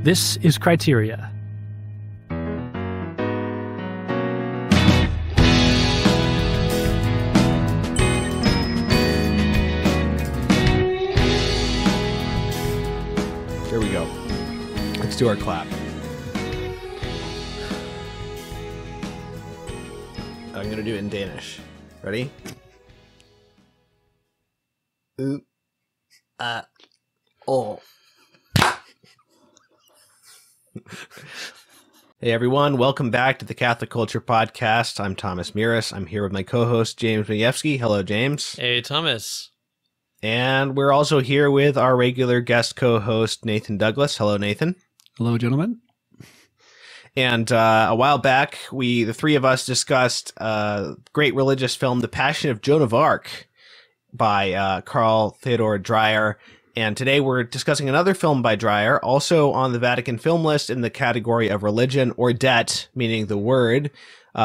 This is Criteria. There we go. Let's do our clap. I'm going to do it in Danish. Ready? Oh. Hey everyone, welcome back to the Catholic Culture Podcast. I'm Thomas Miras. I'm here with my co-host James Majewski. Hello, James. Hey, Thomas. And we're also here with our regular guest co-host Nathan Douglas. Hello, Nathan. Hello, gentlemen. And a while back, the three of us discussed a great religious film, The Passion of Joan of Arc, by Carl Theodor Dreyer. And today we're discussing another film by Dreyer, also on the Vatican film list in the category of religion, Ordet, meaning the word.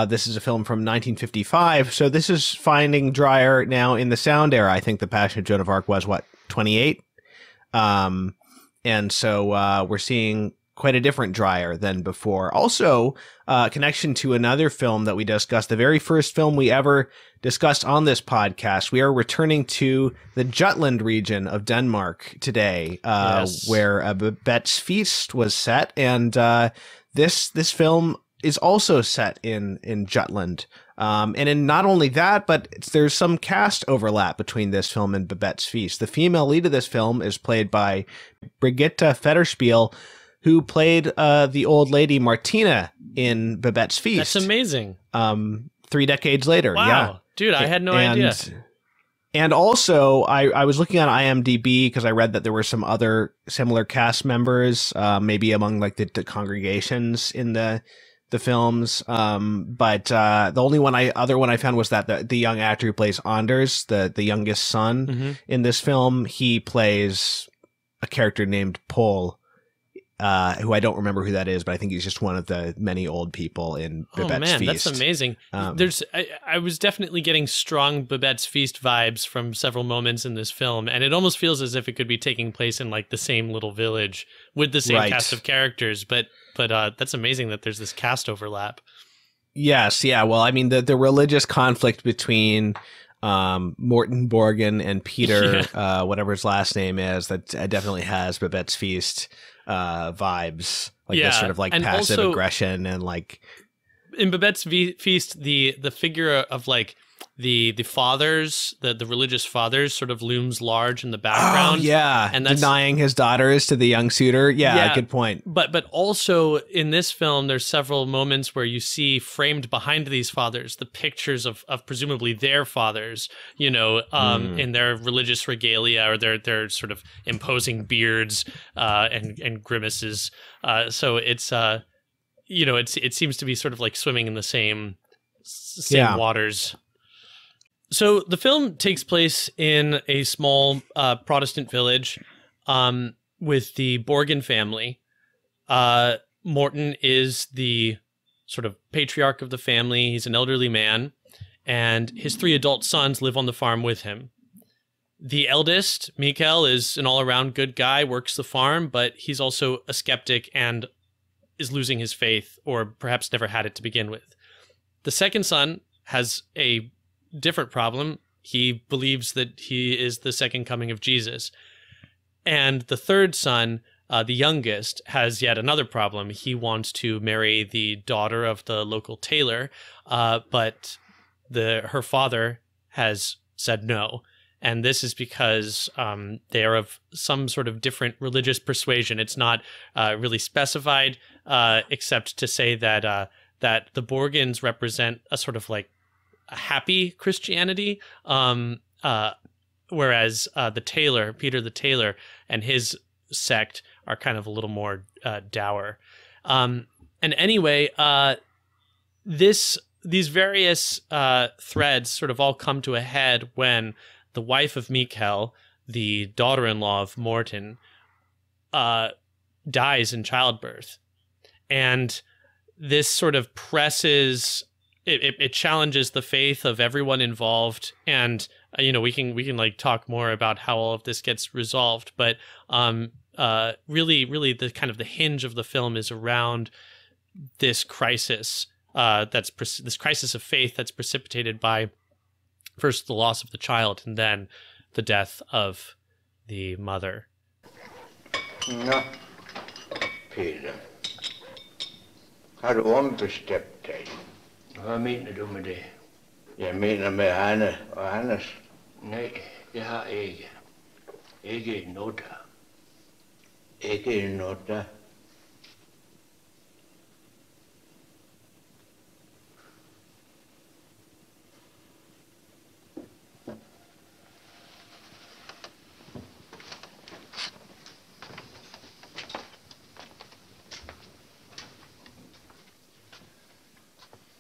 This is a film from 1955. So this is finding Dreyer now in the sound era. I think The Passion of Joan of Arc was, 28? And so we're seeing quite a different Dreyer than before. Also, connection to another film that we discussed, the very first film we ever discussed on this podcast. We are returning to the Jutland region of Denmark today, where Babette's Feast was set, and this film is also set in Jutland. And in not only that, but there's some cast overlap between this film and Babette's Feast. The female lead of this film is played by Brigitte Federspiel, who played the old lady Martina in Babette's Feast. That's amazing. 3 decades later. Wow. Yeah. Dude, I had no idea. And also, I was looking on IMDb because I read that there were some other similar cast members, maybe among like the congregations in the films. But the only other one I found was that the young actor who plays Anders, the youngest son in this film, he plays a character named Paul, who I don't remember who that is, but I think he's just one of the many old people in Babette's Feast. That's amazing. I was definitely getting strong Babette's Feast vibes from several moments in this film, and it almost feels as if it could be taking place in like the same little village with the same cast of characters. But that's amazing that there's this cast overlap. Yes, yeah. Well, I mean, the religious conflict between Morton Borgen and Peter, whatever his last name is, that definitely has Babette's Feast vibes, like this sort of like passive aggression, and like in Babette's Feast, the figure of like the fathers, the religious fathers, sort of looms large in the background. Oh, yeah, and that's denying his daughters to the young suitor. Yeah, good point. But also in this film, there's several moments where you see framed behind these fathers the pictures of presumably their fathers, in their religious regalia or their sort of imposing beards and grimaces. So it's it seems to be sort of like swimming in the same waters. So the film takes place in a small Protestant village with the Borgen family. Morton is the sort of patriarch of the family. He's an elderly man, and his 3 adult sons live on the farm with him. The eldest, Mikkel, is an all-around good guy, works the farm, but he's also a skeptic and is losing his faith, or perhaps never had it to begin with. The second son has a different problem. He believes that he is the second coming of Jesus. And the third son, the youngest, has yet another problem. He wants to marry the daughter of the local tailor, but her father has said no. And this is because they are of some sort of different religious persuasion. It's not really specified, except to say that the Borgens represent a sort of like a happy Christianity, whereas the tailor, Peter the tailor, and his sect are kind of a little more dour. And anyway, these various threads sort of all come to a head when the wife of Mikkel, the daughter-in-law of Morton, dies in childbirth. And this sort of presses, it challenges the faith of everyone involved. And, we can like talk more about how all of this gets resolved. But really the kind of the hinge of the film is around this crisis, this crisis of faith that's precipitated by first the loss of the child and then the death of the mother. Nå, Peter. Har du ombestemt dig? Hvad mener du med det? Jeg mener med Anne og Anders. Nej, det har jeg ikke. Ikke endnu da. Ikke endnu da.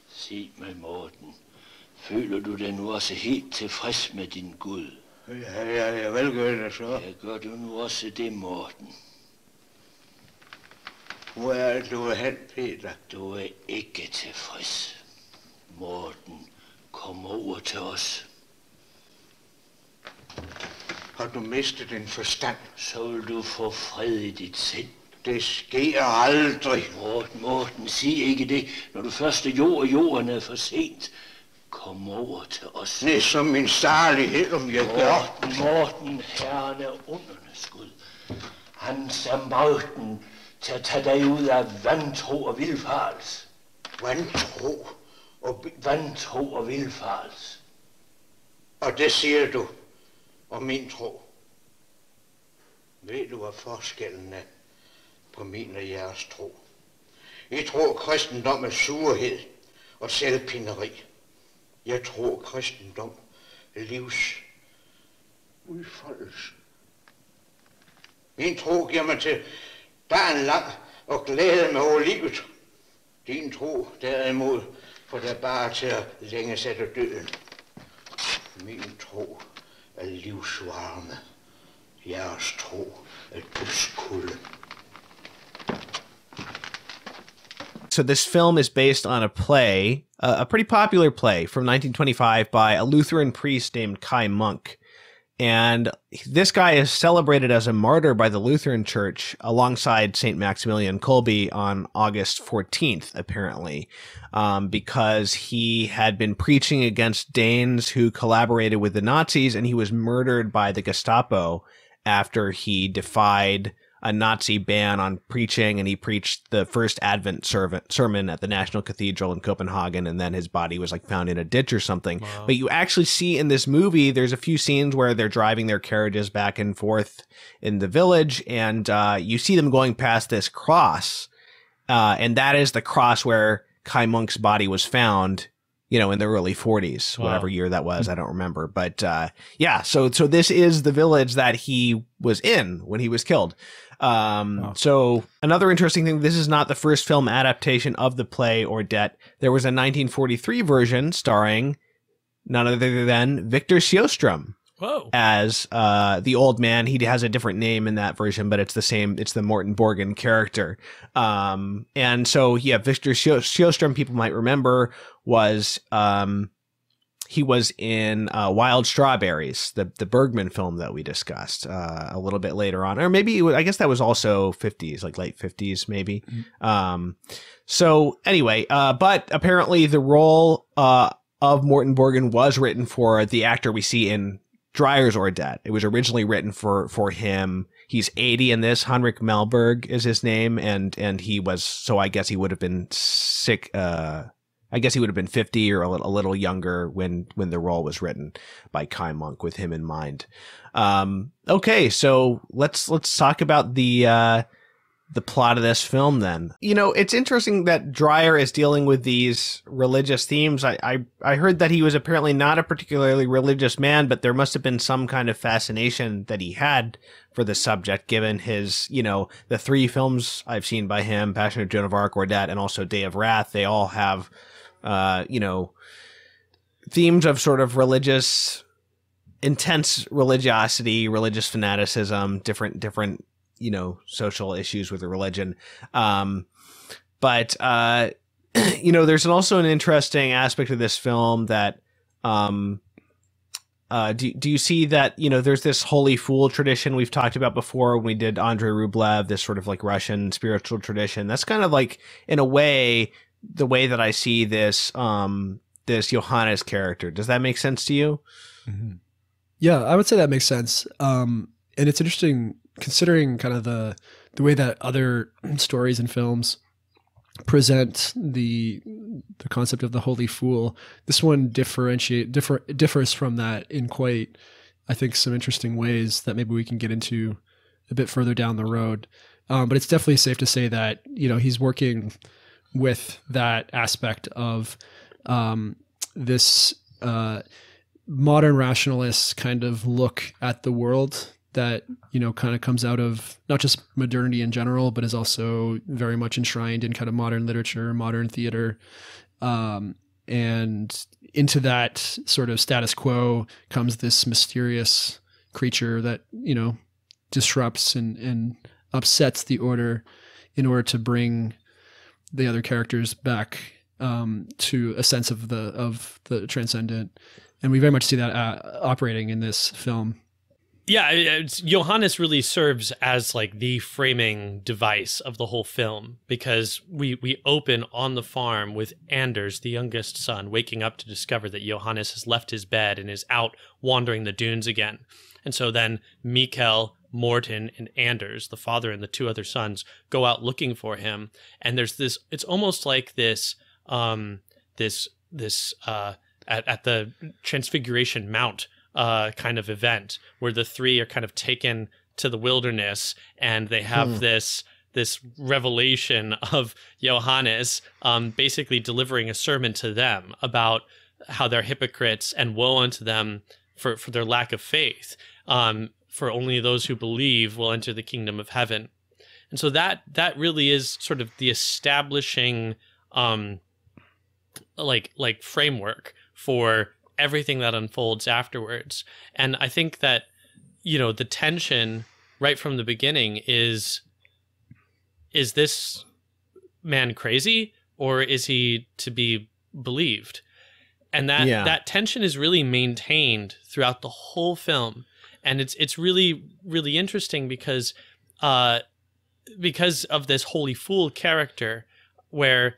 Sig mig, Morten. Føler du dig nu også helt tilfreds med din Gud? Ja, jeg vil gøre det så. Ja, gør du nu også det, Morten? Hvor er du hen, Peter? Du er ikke tilfreds. Morten, kom over til os. Har du mistet din forstand? Så vil du få fred i dit sind. Det sker aldrig. Morten, sig ikke det. Når du først er jorden er for sent. Kom over til os. Det er som min salighed, om jeg gør. Morten, Herren er undernes Gud. Han er magten til at tage dig ud af vantro og vildfarelse. Vantro og vildfarelse. Og det siger du om min tro. Ved du, hvad forskellen er på min og jeres tro? I tror kristendom er surhed og selvpineri. Jeg tror kristendom er livs udfoldelse. Min tro giver mig til dagen lang og glæde mig over livet. Din tro derimod får dig bare til at længes efter døden. Min tro er livsvarme. Jeres tro er dødskulde. So this film is based on a play, a pretty popular play from 1925 by a Lutheran priest named Kaj Munk. And this guy is celebrated as a martyr by the Lutheran Church alongside St. Maximilian Kolbe on August 14th, apparently, because he had been preaching against Danes who collaborated with the Nazis, and he was murdered by the Gestapo after he defied a Nazi ban on preaching, and he preached the first Advent sermon at the National Cathedral in Copenhagen, and then his body was like found in a ditch or something. Wow. But you actually see in this movie, there's a few scenes where they're driving their carriages back and forth in the village, and you see them going past this cross, and that is the cross where Kaj Munk's body was found, you know, in the early 40s, wow, whatever year that was, I don't remember. But yeah, so this is the village that he was in when he was killed. Wow. So another interesting thing, this is not the first film adaptation of the play Ordet. There was a 1943 version starring none other than Victor Sjöström. Whoa. As the old man. He has a different name in that version, but it's the same. It's the Morton Borgen character. And so, yeah, Victor Sjöström, people might remember, was he was in Wild Strawberries, the Bergman film that we discussed a little bit later on. Or maybe, I guess that was also 50s, like late 50s, maybe. Mm-hmm. So anyway, but apparently the role of Morton Borgen was written for the actor we see in Dreyer's Ordet. It was originally written for him. He's 80 in this. Heinrich Malberg is his name, and he was, so I guess he would have been sick. I guess he would have been 50 or a little younger when the role was written by Kaj Munk with him in mind. Okay, so let's talk about the plot of this film then. You know, it's interesting that Dreyer is dealing with these religious themes. I heard that he was apparently not a particularly religious man, but there must have been some kind of fascination that he had for the subject, given his, you know, the three films I've seen by him, Passion of Joan of Arc, Ordet, and also Day of Wrath. They all have, you know, themes of sort of religious, intense religiosity, religious fanaticism, different, you know, social issues with the religion. But, you know, there's also an interesting aspect of this film that, do you see that, there's this holy fool tradition we've talked about before when we did Andrei Rublev, this sort of like Russian spiritual tradition. That's kind of like, in a way, the way that I see this, this Johannes character. Does that make sense to you? Mm-hmm. Yeah, I would say that makes sense. And it's interesting considering kind of the way that other stories and films present the concept of the holy fool. This one differs from that in quite, I think, some interesting ways that maybe we can get into a bit further down the road. But it's definitely safe to say that, he's working with that aspect of this modern rationalist kind of look at the world that, kind of comes out of not just modernity in general, but is also very much enshrined in kind of modern literature, modern theater. And into that sort of status quo comes this mysterious creature that, disrupts and upsets the order in order to bring the other characters back to a sense of the transcendent. And we very much see that operating in this film. Yeah, Johannes really serves as like the framing device of the whole film, because we open on the farm with Anders, the youngest son, waking up to discover that Johannes has left his bed and is out wandering the dunes again. And so then Mikkel, Morton, and Anders, the father and the two other sons, go out looking for him. And there's this, it's almost like this, at the Transfiguration Mount kind of event where the three are kind of taken to the wilderness, and they have this revelation of Johannes basically delivering a sermon to them about how they're hypocrites and woe unto them for their lack of faith. For only those who believe will enter the kingdom of heaven. And so that really is sort of the establishing like framework for everything that unfolds afterwards. And I think that, the tension right from the beginning is this man crazy, or is he to be believed? And that tension is really maintained throughout the whole film. And it's really, really interesting because of this holy fool character where,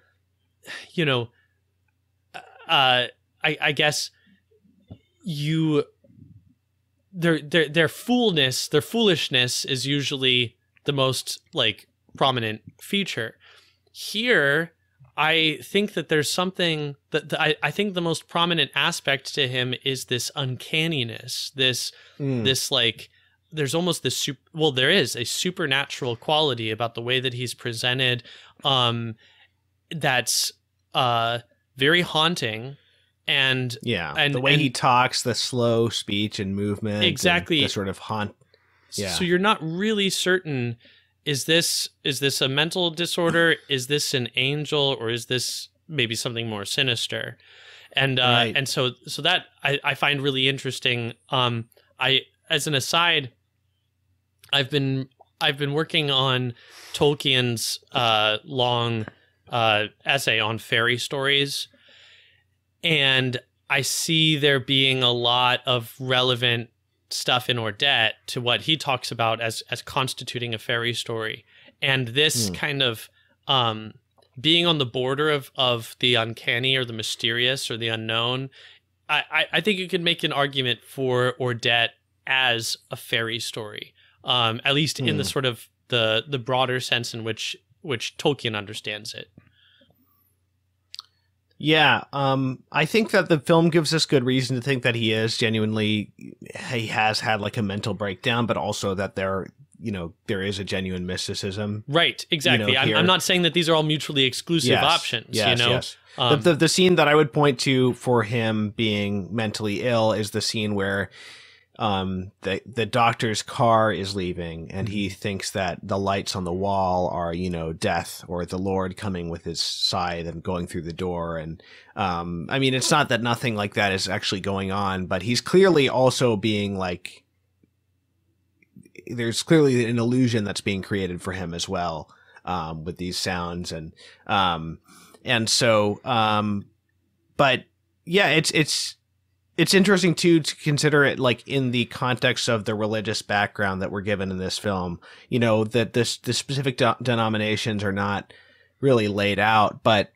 I guess their foolishness is usually the most like prominent feature. Here, I think that there's something that I think the most prominent aspect to him is this uncanniness, this like, there's almost this there is a supernatural quality about the way that he's presented, that's very haunting. And the way he talks, the slow speech and movement, exactly, the sort of haunt. Yeah. So you're not really certain, is this a mental disorder? Is this an angel, or is this maybe something more sinister? And right. and so that I find really interesting. As an aside, I've been working on Tolkien's long essay on fairy stories. And I see there being a lot of relevant stuff in Ordet to what he talks about as constituting a fairy story. And this kind of being on the border of the uncanny or the mysterious or the unknown, I think you can make an argument for Ordet as a fairy story, at least in the sort of the broader sense in which Tolkien understands it. Yeah, I think that the film gives us good reason to think that he has had like a mental breakdown, but also that there is a genuine mysticism. Right, exactly. I'm not saying that these are all mutually exclusive options. Yes. The scene that I would point to for him being mentally ill is the scene where the doctor's car is leaving, and he thinks that the lights on the wall are, death or the Lord coming with his scythe and going through the door. And I mean, it's not that nothing like that is actually going on, but he's clearly also being like, there's clearly an illusion that's being created for him as well, with these sounds and so but yeah, it's it's interesting too to consider it like in the context of the religious background that we're given in this film. You know, that the specific denominations are not really laid out, but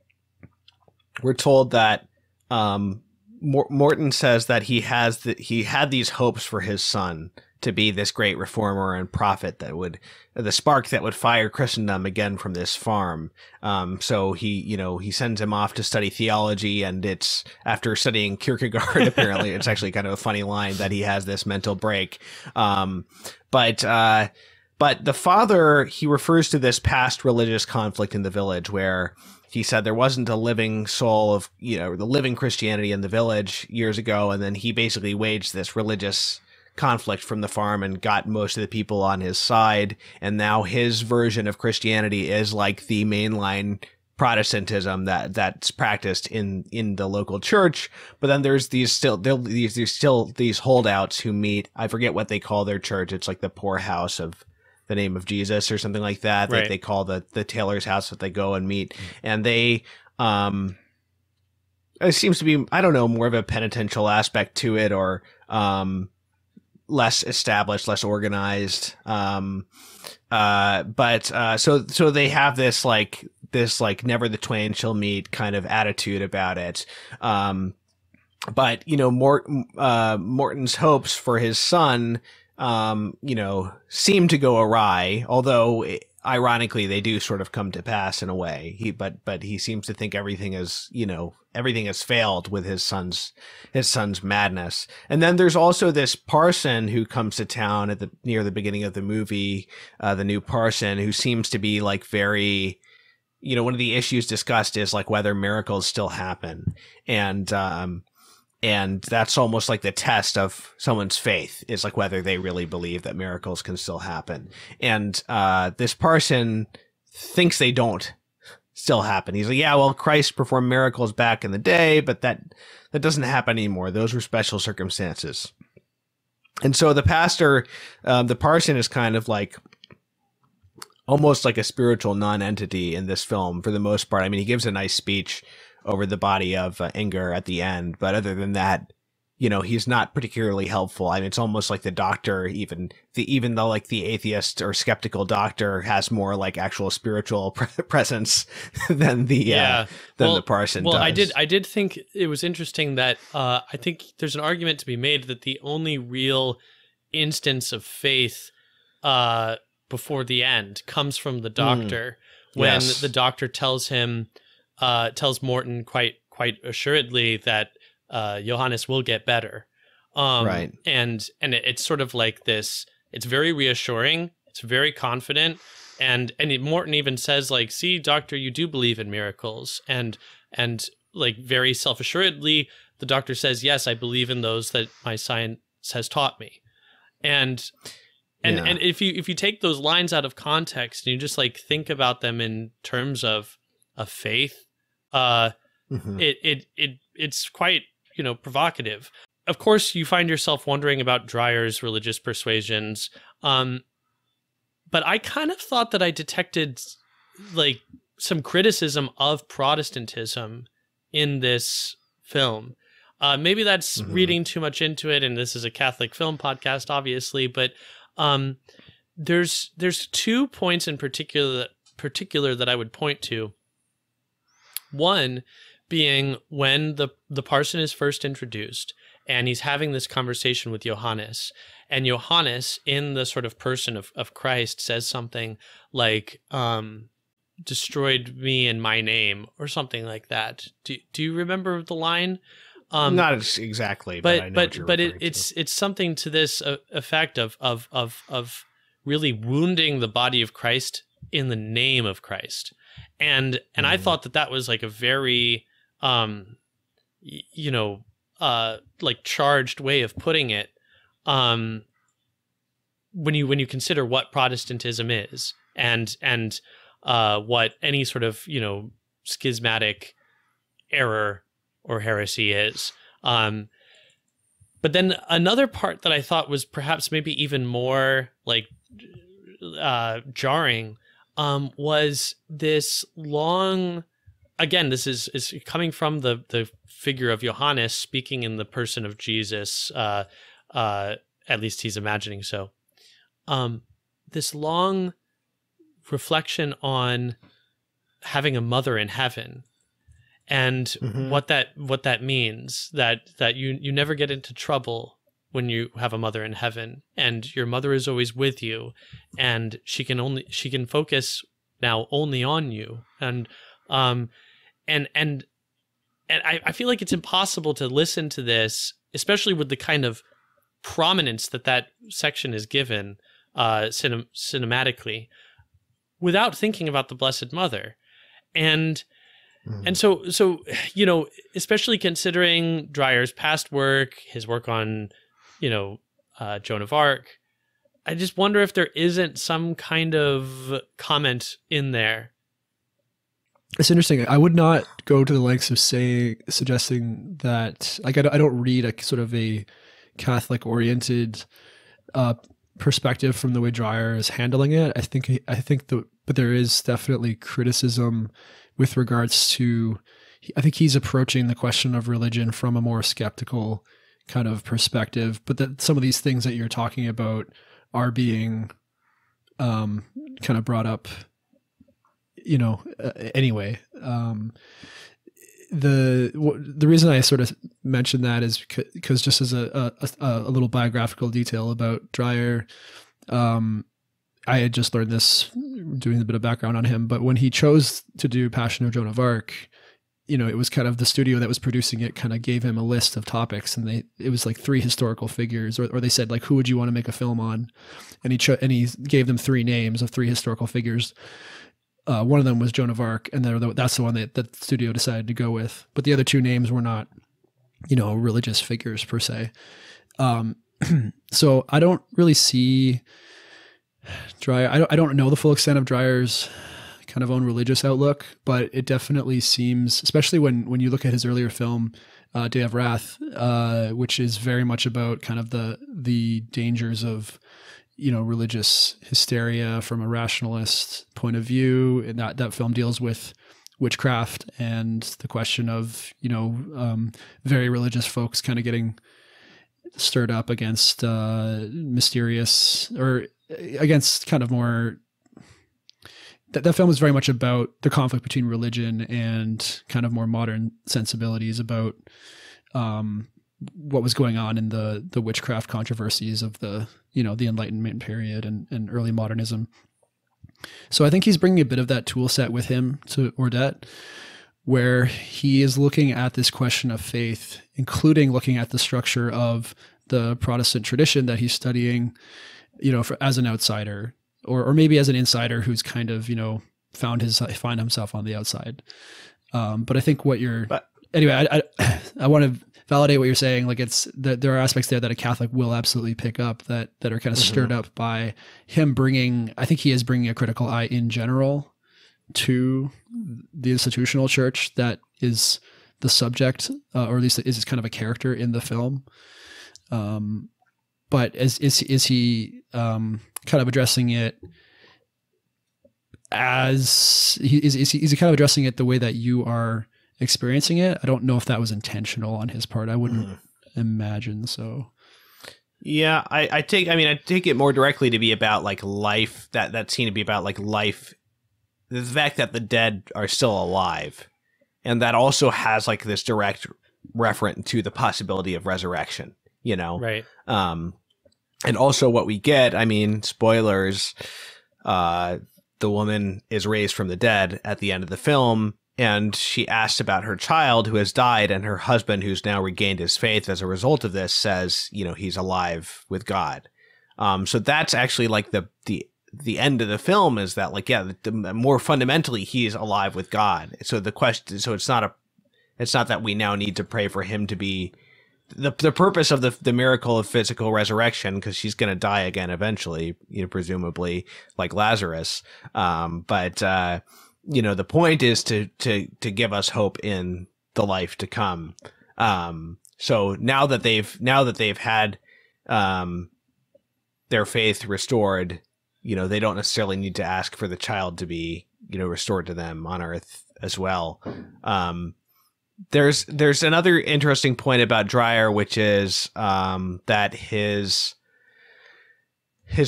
we're told that Morton says that he had these hopes for his son to be this great reformer and prophet that would, the spark that would fire Christendom again from this farm. So he sends him off to study theology, and it's after studying Kierkegaard, apparently. It's actually kind of a funny line that he has this mental break. But the father, he refers to this past religious conflict in the village where he said there wasn't a living soul of, the living Christianity in the village years ago. And then he basically waged this religious conflict from the farm and got most of the people on his side. And now his version of Christianity is like the mainline Protestantism that's practiced in the local church. But then there's these holdouts who meet, I forget what they call their church. It's like the poor house of the name of Jesus or something like that. Right. That they call the tailor's house that they go and meet. And they, it seems to be, I don't know, more of a penitential aspect to it, or, less established, less organized. So they have this never the twain shall meet kind of attitude about it. But Morton's hopes for his son, seem to go awry, although ironically they do sort of come to pass in a way. But he seems to think everything has failed with his son's madness. And then there's also this parson who comes to town near the beginning of the movie, the new parson, who seems to be like very, one of the issues discussed is like whether miracles still happen. And that's almost like the test of someone's faith, is like whether they really believe that miracles can still happen. And this parson thinks they don't still happen. He's like, yeah, well, Christ performed miracles back in the day, but that doesn't happen anymore. Those were special circumstances. And so the parson is kind of like almost like a spiritual non-entity in this film for the most part. I mean, he gives a nice speech over the body of Inger at the end, but other than that, he's not particularly helpful. I mean, it's almost like the doctor, even though like the atheist or skeptical doctor has more like actual spiritual presence than the parson does. I did think it was interesting that I think there's an argument to be made that the only real instance of faith before the end comes from the doctor, when the doctor tells Morton quite assuredly that Johannes will get better. Right. And it's sort of like this, it's very reassuring, it's very confident, and Morton even says like, see, doctor, you do believe in miracles. And like very self-assuredly, the doctor says, yes, I believe in those that my science has taught me. And if you take those lines out of context and you just like think about them in terms of faith, it's quite, provocative. Of course, you find yourself wondering about Dreyer's religious persuasions. But I kind of thought that I detected like some criticism of Protestantism in this film. Maybe that's reading too much into it, and this is a Catholic film podcast, obviously, but there's 2 points in particular that I would point to. One being when the parson is first introduced and he's having this conversation with Johannes, and Johannes, in the sort of person of Christ, says something like, destroyed me in my name, or something like that. Do you remember the line? Not exactly, but I know what you're referring to. It's something to this effect of really wounding the body of Christ in the name of Christ. And I thought that was like a very, like charged way of putting it. When you consider what Protestantism is, and what any sort of schismatic error or heresy is. But then another part that I thought was perhaps maybe even more like jarring was this long again, this is coming from the figure of Johannes speaking in the person of Jesus. At least he's imagining so. This long reflection on having a mother in heaven and what that means, that you never get into trouble when you have a mother in heaven, and your mother is always with you, and she can focus now only on you. And I feel like it's impossible to listen to this, especially with the kind of prominence that section is given cinematically, without thinking about the Blessed Mother. And so especially considering Dreyer's past work, his work on Joan of Arc, I just wonder if there isn't some kind of comment in there. It's interesting. I would not go to the lengths of suggesting that, like, I don't read a sort of a Catholic oriented perspective from the way Dreyer is handling it. But there is definitely criticism with regards to, I think he's approaching the question of religion from a more skeptical kind of perspective, but that some of these things that you're talking about are being kind of brought up, anyway. The reason I sort of mentioned that is because just as a little biographical detail about Dreyer, I had just learned this doing a bit of background on him, but when he chose to do Passion of Joan of Arc, it was kind of the studio that was producing it kind of gave him a list of topics, and it was like 3 historical figures, or they said, like, who would you want to make a film on? And he gave them 3 names of 3 historical figures. One of them was Joan of Arc, and that's the one that the studio decided to go with. But the other 2 names were not, religious figures per se. So I don't really see Dreyer. I don't know the full extent of Dreyer's kind of own religious outlook, but it definitely seems, especially when you look at his earlier film, Day of Wrath, which is very much about kind of the dangers of religious hysteria from a rationalist point of view. And that film deals with witchcraft and the question of, very religious folks kind of getting stirred up against mysterious, or against kind of more, that film is very much about the conflict between religion and kind of more modern sensibilities about what was going on in the witchcraft controversies of the Enlightenment period and early modernism. So I think he's bringing a bit of that tool set with him to Ordet, where he is looking at this question of faith, including looking at the structure of the Protestant tradition that he's studying, as an outsider, or maybe as an insider who's kind of, find himself on the outside. But I think anyway, I want to validate what you're saying. Like, it's that there are aspects there that a Catholic will absolutely pick up that are kind of stirred up by him I think he is bringing a critical eye in general to the institutional church that is the subject, or at least is kind of a character in the film. But is he kind of addressing it is he kind of addressing it the way that you are experiencing it? I don't know if that was intentional on his part. I wouldn't imagine so. Yeah, I take it more directly to be about like life, that scene to be about like life, the fact that the dead are still alive, and that also has like this direct reference to the possibility of resurrection, right? And also what we get, spoilers, the woman is raised from the dead at the end of the film, and she asks about her child who has died, and her husband, who's now regained his faith as a result of this, says, he's alive with God. So that's actually like the end of the film, is that like, more fundamentally, he's alive with God. So the question, it's not that we now need to pray for him to be the purpose of the miracle of physical resurrection, because she's going to die again eventually, presumably like Lazarus. But the point is to give us hope in the life to come. So now that they've had their faith restored, they don't necessarily need to ask for the child to be restored to them on earth as well. There's another interesting point about Dreyer, which is that his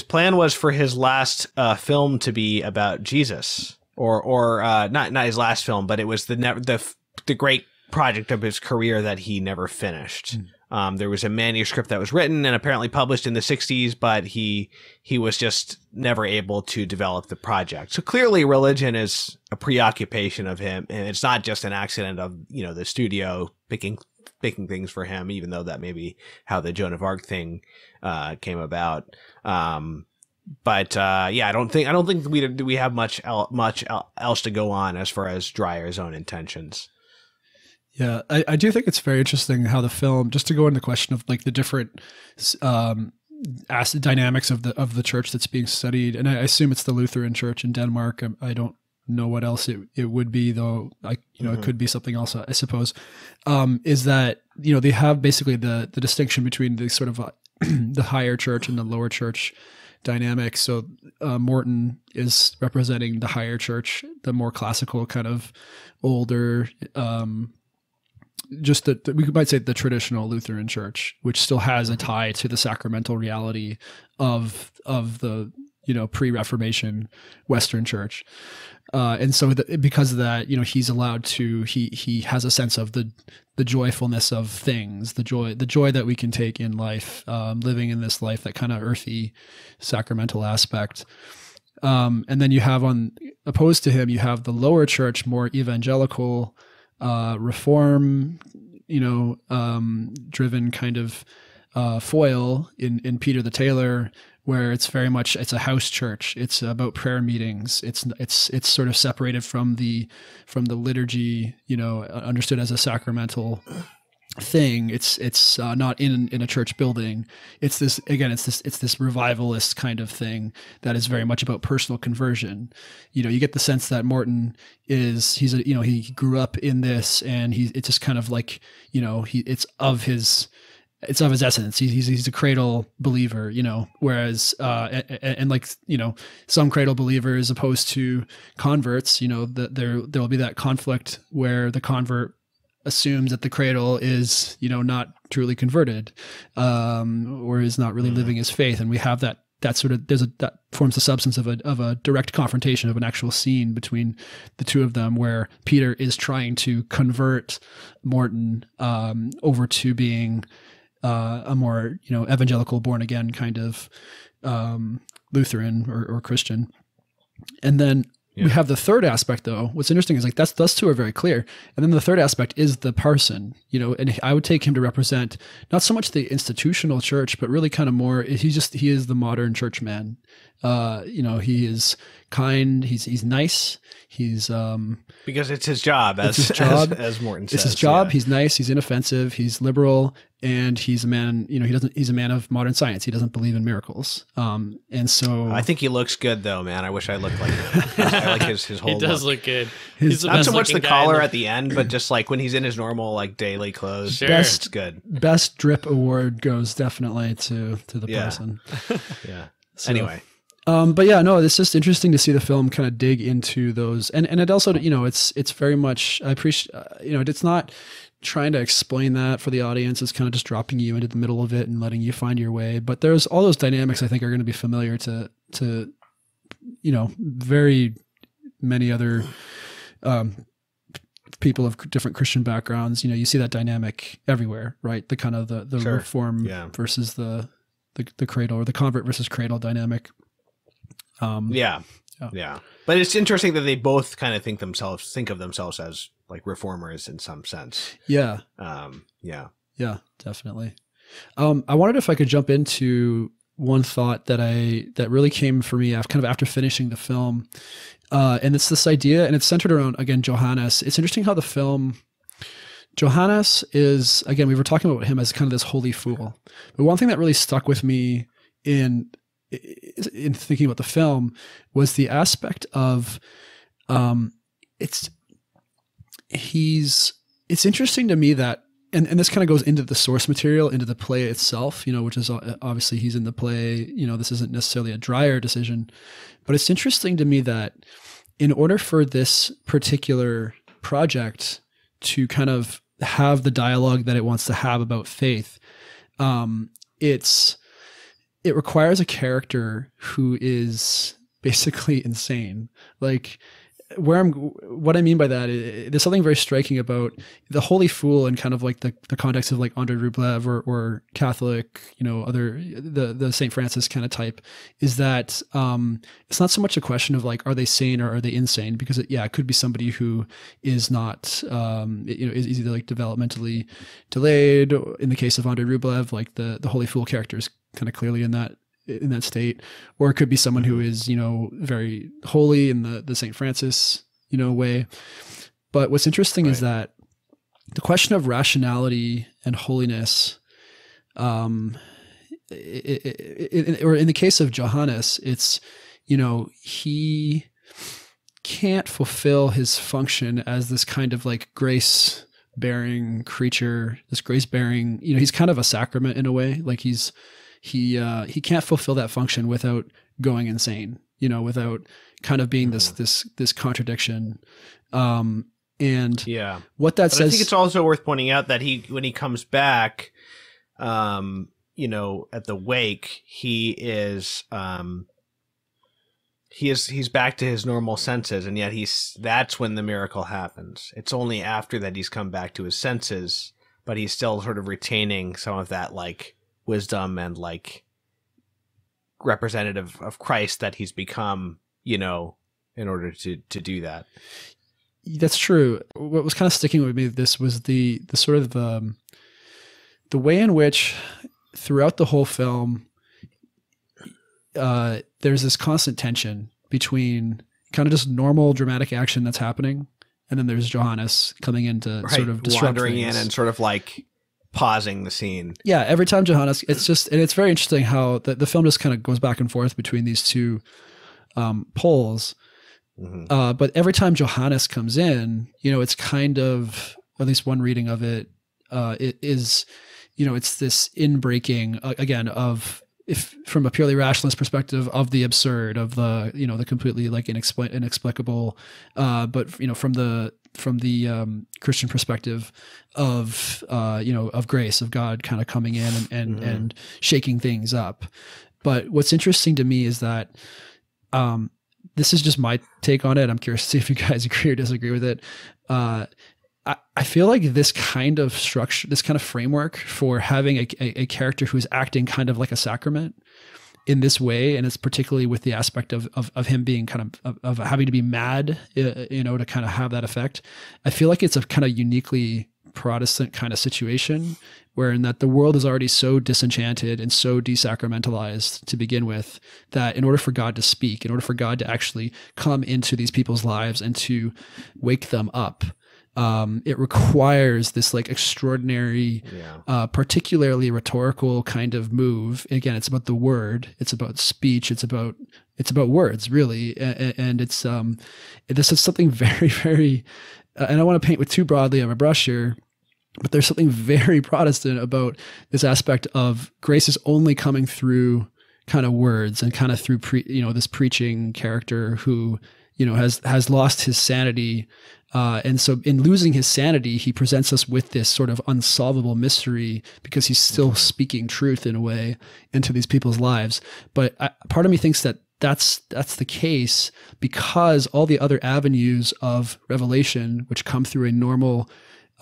plan was for his last film to be about Jesus, or not his last film, but it was the great project of his career that he never finished. There was a manuscript that was written and apparently published in the 60s, but he was just never able to develop the project. So clearly religion is a preoccupation of him, and it's not just an accident of, the studio picking things for him, even though that may be how the Joan of Arc thing came about. But I don't think we have much else to go on as far as Dreyer's own intentions. Yeah, I do think it's very interesting how the film, just to go into the question of like the different dynamics of the church that's being studied, and I assume it's the Lutheran church in Denmark. I don't know what else it would be, though. It could be something else, I suppose. Is that they have basically the distinction between the sort of the higher church and the lower church dynamic. So Morton is representing the higher church, the more classical kind of older. Just we might say the traditional Lutheran church, which still has a tie to the sacramental reality of the pre-Reformation Western church, and so because of that, he's allowed to he has a sense of the joyfulness of things, the joy that we can take in life, living in this life, that kind of earthy sacramental aspect. And then you have opposed to him, you have the lower church, more evangelical, reform, driven kind of foil in Peter the Tailor, where it's very much, it's a house church. It's about prayer meetings. It's sort of separated from the liturgy, understood as a sacramental thing. It's not in a church building. It's this revivalist kind of thing that is very much about personal conversion. You get the sense that Morton he grew up in this, and it's just kind of like, it's of his essence. He's a cradle believer, whereas, and like, some cradle believers opposed to converts, that there'll be that conflict where the convert assumes that the cradle is, not truly converted, or is not really living his faith. And we have that sort of, that forms the substance of a direct confrontation of an actual scene between the two of them, where Peter is trying to convert Morton, over to being, a more, evangelical, born again kind of, Lutheran or Christian. And then we have the third aspect, though. What's interesting is like those two are very clear. And then the third aspect is the parson, and I would take him to represent not so much the institutional church, but really kind of more, he is the modern churchman. He is kind, he's nice. He's because it's his job, as Morton says. It's his job. Yeah. He's nice. He's inoffensive. He's liberal, and he's a man. He's a man of modern science. He doesn't believe in miracles. And so I think he looks good, though, man. I wish I looked like him. I like his whole. He does look good. He's not so much the collar at the end, but just like when he's in his normal like daily clothes. Sure. It's good. Best drip award goes definitely to the person. Yeah. So, anyway. But yeah, no, it's just interesting to see the film kind of dig into those, and it also, it's very much, I appreciate, it's not trying to explain that for the audience. It's kind of just dropping you into the middle of it and letting you find your way. But there's all those dynamics I think are going to be familiar to very many other people of different Christian backgrounds. You see that dynamic everywhere, right? The kind of the Sure. reform versus the cradle, or the convert versus cradle dynamic. Yeah. But it's interesting that they both kind of think of themselves as like reformers in some sense. Yeah. Yeah, definitely. I wondered if I could jump into one thought that really came for me after finishing the film. And it's this idea, and it's centered around, again, Johannes. It's interesting how the film, Johannes is, again, we were talking about him as kind of this holy fool. But one thing that really stuck with me in thinking about the film was the aspect of, it's interesting to me that, and this kind of goes into the source material, into the play itself, which is obviously he's in the play, this isn't necessarily a Dreyer decision, but it's interesting to me that in order for this particular project to kind of have the dialogue that it wants to have about faith, it requires a character who is basically insane. Like, what I mean by that, there's something very striking about the Holy Fool in kind of like the context of like Andrei Rublev or Catholic, other the St. Francis kind of type, is that it's not so much a question of like, are they sane or are they insane? Because it could be somebody who is not, is either like developmentally delayed. In the case of Andrei Rublev, like the Holy Fool character is kind of clearly in that state, or it could be someone who is, very holy in the St. Francis, way. But what's interesting is that the question of rationality and holiness, or in the case of Johannes, it's, he can't fulfill his function as this kind of like grace bearing creature, this grace bearing, he's kind of a sacrament in a way. Like he can't fulfill that function without going insane, without kind of being this contradiction. And what that says, I think it's also worth pointing out that when he comes back, at the wake, he's back to his normal senses, and yet that's when the miracle happens. It's only after that he's come back to his senses, but he's still sort of retaining some of that like wisdom and like representative of Christ that he's become, in order to do that. That's true. What was kind of sticking with me, this was the sort of the way in which throughout the whole film, there's this constant tension between kind of just normal dramatic action that's happening, and then there's Johannes coming in to sort of disrupt wandering things. in and sort of like pausing the scene. Yeah, every time Johannes, it's very interesting how the film just kind of goes back and forth between these two poles. Mm-hmm. But every time Johannes comes in, it's kind of, at least one reading of it, it is, it's this inbreaking again of, if from a purely rationalist perspective, of the absurd, of the, the completely like inexplicable, but from the Christian perspective of grace, of God kind of coming in and shaking things up. But what's interesting to me is that this is just my take on it. I'm curious to see if you guys agree or disagree with it. I feel like this kind of structure, this kind of framework for having a character who's acting kind of like a sacrament in this way, and it's particularly with the aspect of him being kind of having to be mad, to kind of have that effect. I feel like it's a kind of uniquely Protestant kind of situation, wherein that the world is already so disenchanted and so desacramentalized to begin with, that in order for God to speak, in order for God to actually come into these people's lives and to wake them up, it requires this like extraordinary, particularly rhetorical kind of move. Again, it's about the word, it's about speech, it's about words really. And it's, this is something very, very, and I don't want to paint with too broadly of a brush here, but there's something very Protestant about this aspect of grace is only coming through kind of words and kind of through, this preaching character who, has lost his sanity. And so in losing his sanity, he presents us with this sort of unsolvable mystery because he's still speaking truth in a way into these people's lives. But part of me thinks that that's the case because all the other avenues of revelation, which come through a normal,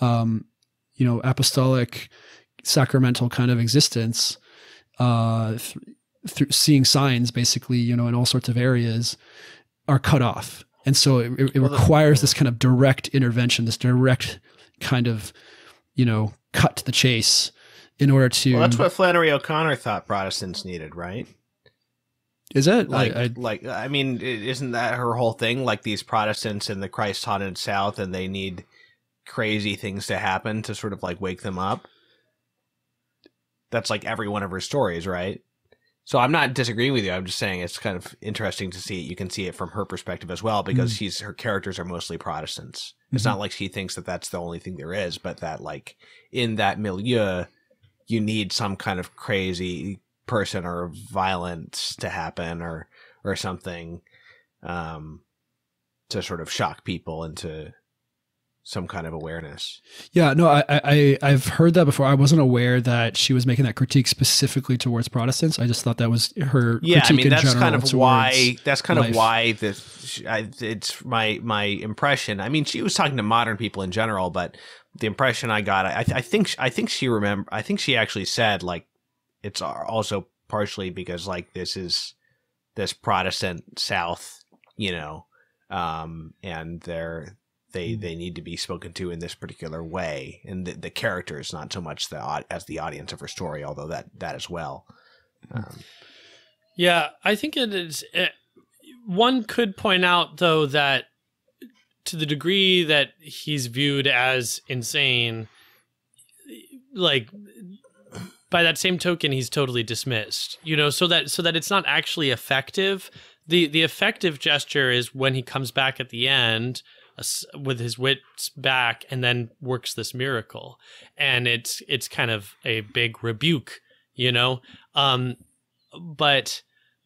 apostolic, sacramental kind of existence, through seeing signs basically, in all sorts of areas, are cut off. And so it requires this kind of direct intervention, this direct kind of, cut to the chase in order to... Well, that's what Flannery O'Connor thought Protestants needed, right? Is it? I mean, isn't that her whole thing? Like these Protestants in the Christ-haunted South, and they need crazy things to happen to sort of like wake them up. That's like every one of her stories, right? So I'm not disagreeing with you. I'm just saying it's kind of interesting to see. You can see it from her perspective as well, because her characters are mostly Protestants. It's not like she thinks that that's the only thing there is, but that like in that milieu, you need some kind of crazy person or violence to happen or something. to sort of shock people into some kind of awareness. Yeah, no, I've heard that before. I wasn't aware that she was making that critique specifically towards Protestants. I just thought that was her critique in that's general kind of why. That's kind life. of why it's my impression. I mean, she was talking to modern people in general, but the impression I got, I think she actually said like it's also partially because like this Protestant South, you know, and they need to be spoken to in this particular way, and the character is not so much as the audience of her story, although that as well. Yeah, I think it is. One could point out, though, that to the degree that he's viewed as insane, like by that same token, he's totally dismissed. You know, so that it's not actually effective. The effective gesture is when he comes back at the end with his wits back and then works this miracle, and it's kind of a big rebuke, you know. But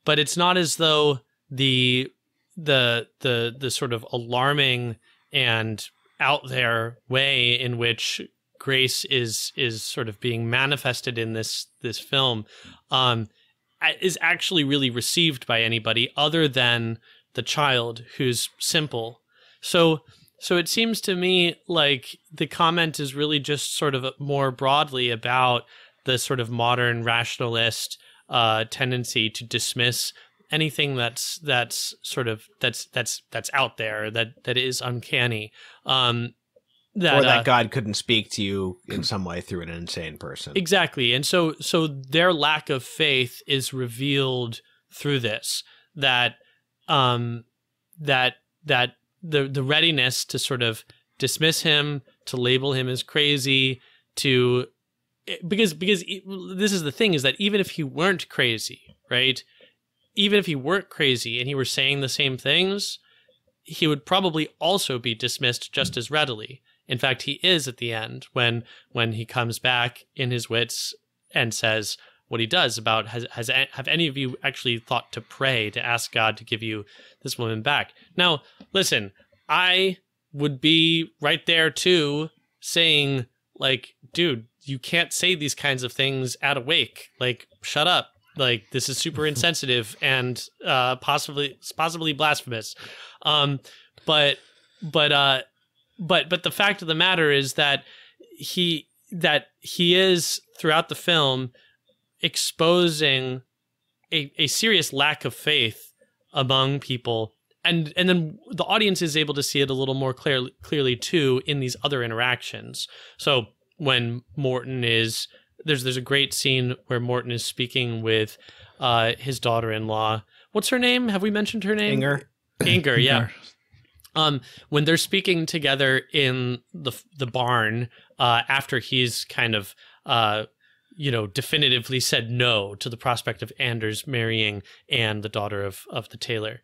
it's not as though the sort of alarming and out there way in which grace is sort of being manifested in this film is actually really received by anybody other than the child, who's simple. So it seems to me like the comment is really just sort of more broadly about the sort of modern rationalist tendency to dismiss anything that's out there that is uncanny. That God couldn't speak to you in some way through an insane person. Exactly. And so their lack of faith is revealed through this, that the readiness to sort of dismiss him, to label him as crazy, because this is the thing, is that even if he weren't crazy, right? Even if he weren't crazy and he were saying the same things, he would probably also be dismissed just as readily. In fact, he is at the end when he comes back in his wits and says what he does about, have any of you actually thought to pray to ask God to give you this woman back? Now, listen, I would be right there too, saying like, dude, you can't say these kinds of things at a wake. Like, shut up. Like, this is super insensitive and possibly blasphemous. But the fact of the matter is that he is throughout the film exposing a serious lack of faith among people, and then the audience is able to see it a little more clearly too in these other interactions. So when Morton is there's a great scene where Morton is speaking with his daughter-in-law. What's her name? Have we mentioned her name? Inger, yeah. When they're speaking together in the barn after he's kind of definitively said no to the prospect of Anders marrying Anne, the daughter of the tailor.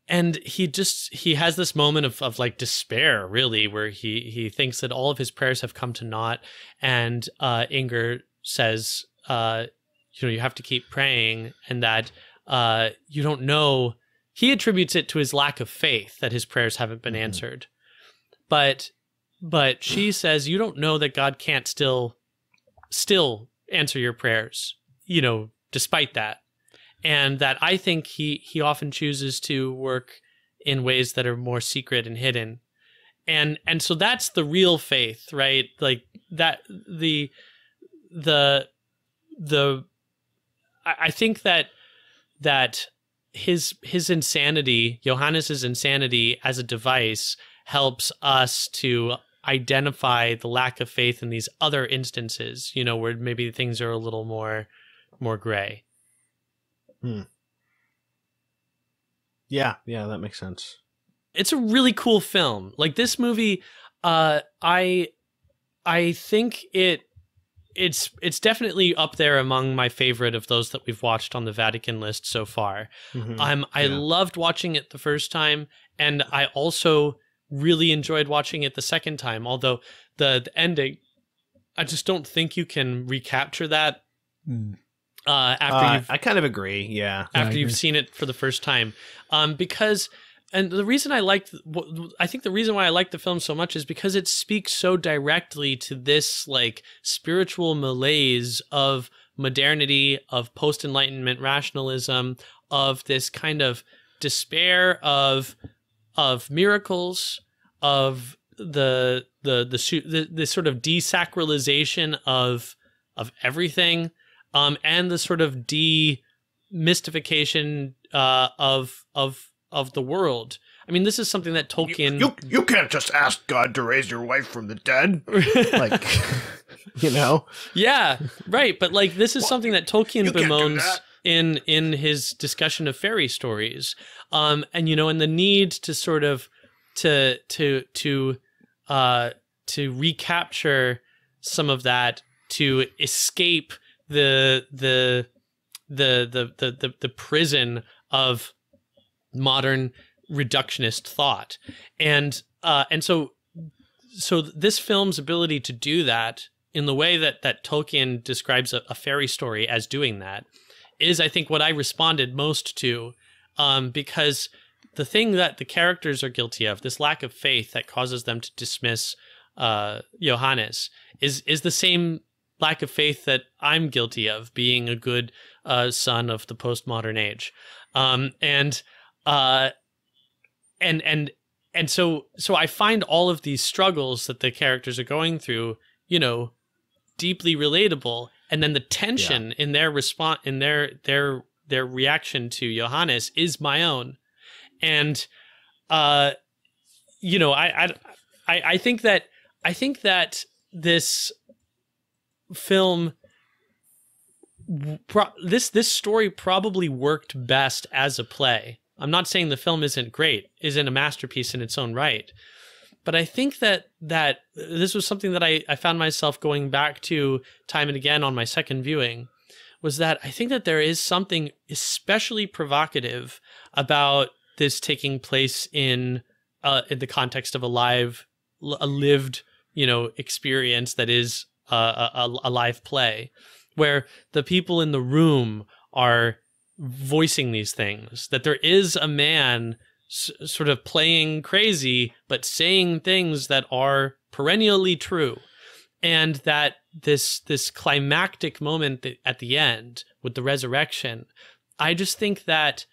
And he has this moment of like despair, really, where he thinks that all of his prayers have come to naught. And Inger says, you have to keep praying, and that you don't know. He attributes it to his lack of faith that his prayers haven't been answered. But she says, you don't know that God can't still answer your prayers, despite that. And that I think he often chooses to work in ways that are more secret and hidden. And so that's the real faith, right? Like that I think that his insanity, Johannes's insanity as a device, helps us to identify the lack of faith in these other instances, where maybe things are a little more gray. Yeah, that makes sense. It's a really cool film. Like this movie, I think it's definitely up there among my favorite of those that we've watched on the Vatican list so far. I loved watching it the first time, and I also really enjoyed watching it the second time. Although the ending, I just don't think you can recapture that. I kind of agree. Yeah. After you've seen it for the first time, because the reason I think the reason why I like the film so much is because it speaks so directly to this like spiritual malaise of modernity, of post-Enlightenment rationalism, of this kind of despair of miracles, of the sort of desacralization of everything, and the sort of demystification of the world. I mean, this is something that Tolkien... You can't just ask God to raise your wife from the dead. Like, you know? Yeah, right. But like, this is something that Tolkien bemoans in his discussion of fairy stories. And, you know, and the need to sort of, to recapture some of that, to escape the prison of modern reductionist thought. And so this film's ability to do that in the way that Tolkien describes a fairy story as doing that is, I think, what I responded most to, because the thing that the characters are guilty of, this lack of faith that causes them to dismiss Johannes, is the same lack of faith that I'm guilty of, being a good son of the postmodern age. And so I find all of these struggles that the characters are going through, you know, deeply relatable. And then the tension in their response, in their reaction to Johannes is my own. And, you know, I think that this film, this story probably worked best as a play. I'm not saying the film isn't great, isn't a masterpiece in its own right, but I think that this was something that I found myself going back to time and again on my second viewing, was that I think that there is something especially provocative about this taking place in the context of a lived, you know, experience that is a live play, where the people in the room are voicing these things, that there is a man sort of playing crazy, but saying things that are perennially true. And that this climactic moment at the end with the resurrection, I just think that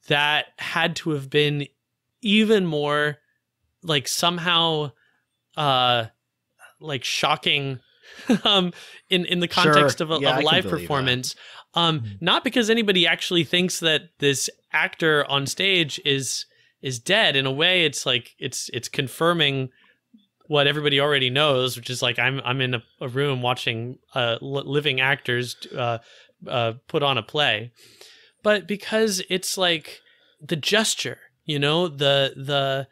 had to have been even more like somehow like shocking in the context of a live performance. Not because anybody actually thinks that this actor on stage is dead. In a way, it's like it's confirming what everybody already knows, which is like I'm in a room watching living actors put on a play. But because it's like the gesture, you know, the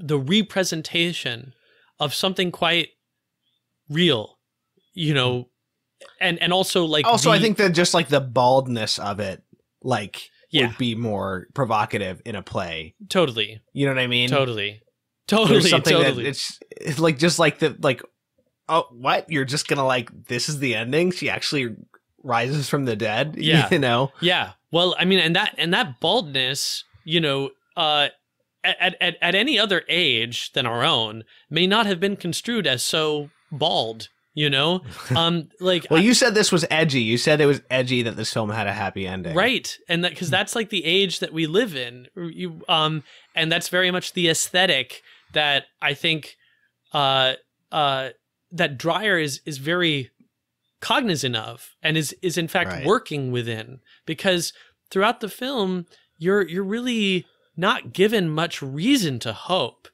representation of something quite real, you know, and also like I think that just like the baldness of it, like would be more provocative in a play. Totally. You know what I mean? Totally. There's something that it's like just like the like, oh, what? You're just gonna like, this is the ending? She actually rises from the dead? Yeah. You know? Yeah. Well, I mean, and that baldness, you know, at any other age than our own may not have been construed as so bald, you know? Like, well, you said this was edgy. You said it was edgy that this film had a happy ending. Right. And that, because that's like the age that we live in. And that's very much the aesthetic that I think that Dreyer is very cognizant of, and is in fact working within, because throughout the film, you're really not given much reason to hope.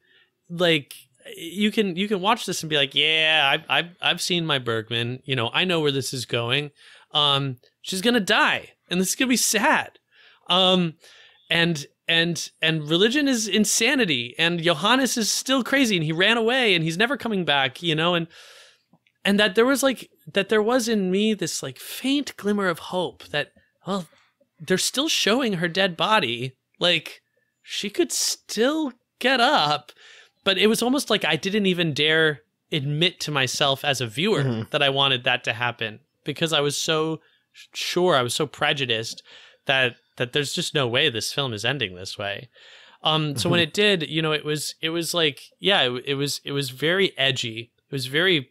Like, you can watch this and be like, yeah, I've seen my Bergman, you know, I know where this is going. She's gonna die, and this is gonna be sad. And religion is insanity, and Johannes is still crazy, and he ran away, and he's never coming back, you know, and that there was in me this like faint glimmer of hope that, well, they're still showing her dead body, like she could still get up. But it was almost like I didn't even dare admit to myself as a viewer that I wanted that to happen, because I was so sure, I was so prejudiced that there's just no way this film is ending this way. So when it did, you know, it was like, yeah, it was very edgy. It was very,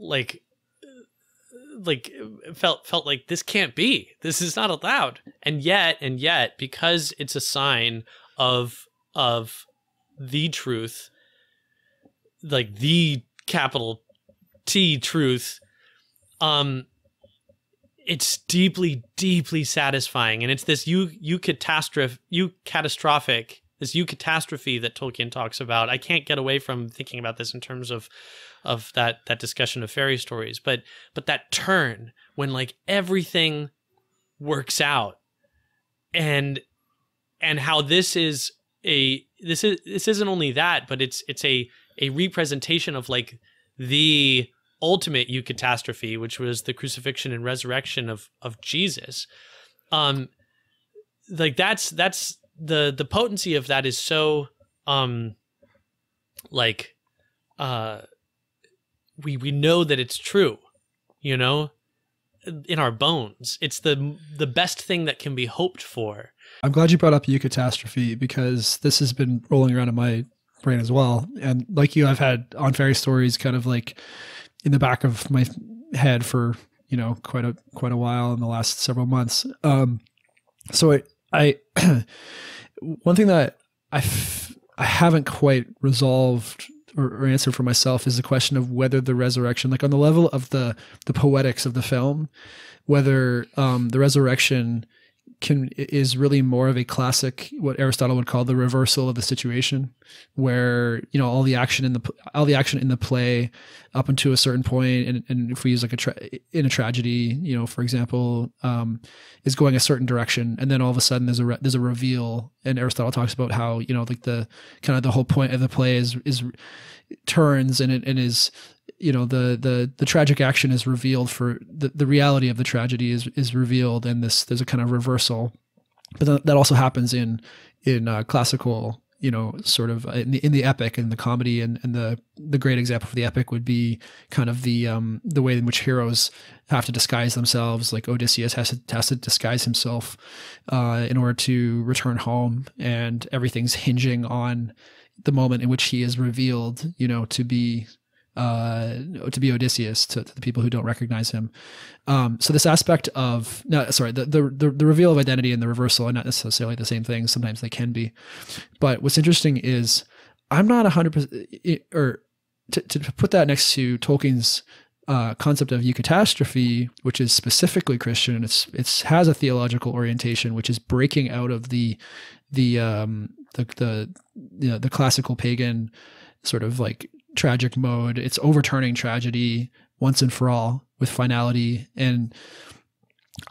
like felt like this can't be, this is not allowed. And yet, because it's a sign of the truth, like the capital T truth, it's deeply, deeply satisfying. And it's this eucatastrophe that Tolkien talks about. I can't get away from thinking about this in terms of that discussion of fairy stories, but that turn when like everything works out, and how this isn't only that, but it's a representation of like the ultimate eucatastrophe, which was the crucifixion and resurrection of Jesus. Like that's the potency of that is so we know that it's true, you know, in our bones. It's the best thing that can be hoped for. I'm glad you brought up eucatastrophe, because this has been rolling around in my brain as well. And like you, I've had On Fairy Stories kind of like in the back of my head for, you know, quite a while in the last several months. So I one thing that I haven't quite resolved or answered for myself is the question of whether the resurrection, like on the level of the poetics of the film, whether the resurrection is really more of a classic, what Aristotle would call the reversal of the situation, where, you know, all the action in the play up until a certain point, and if we use like in a tragedy, you know, for example, is going a certain direction, and then all of a sudden there's a reveal, and Aristotle talks about how, you know, like the kind of the whole point of the play is turns, and is, you know, the tragic action is revealed, for the reality of the tragedy is revealed, and there's a kind of reversal. But that also happens in classical, you know, sort of in the epic and the comedy, and the great example for the epic would be kind of the way in which heroes have to disguise themselves. Like Odysseus has to disguise himself in order to return home, and everything's hinging on the moment in which he is revealed, you know, to be Odysseus to the people who don't recognize him. So this aspect of the reveal of identity and the reversal are not necessarily the same thing. Sometimes they can be, but what's interesting is I'm not 100%, or to put that next to Tolkien's concept of eucatastrophe, which is specifically Christian, and it has a theological orientation, which is breaking out of the classical pagan sort of like tragic mode. It's overturning tragedy once and for all with finality. And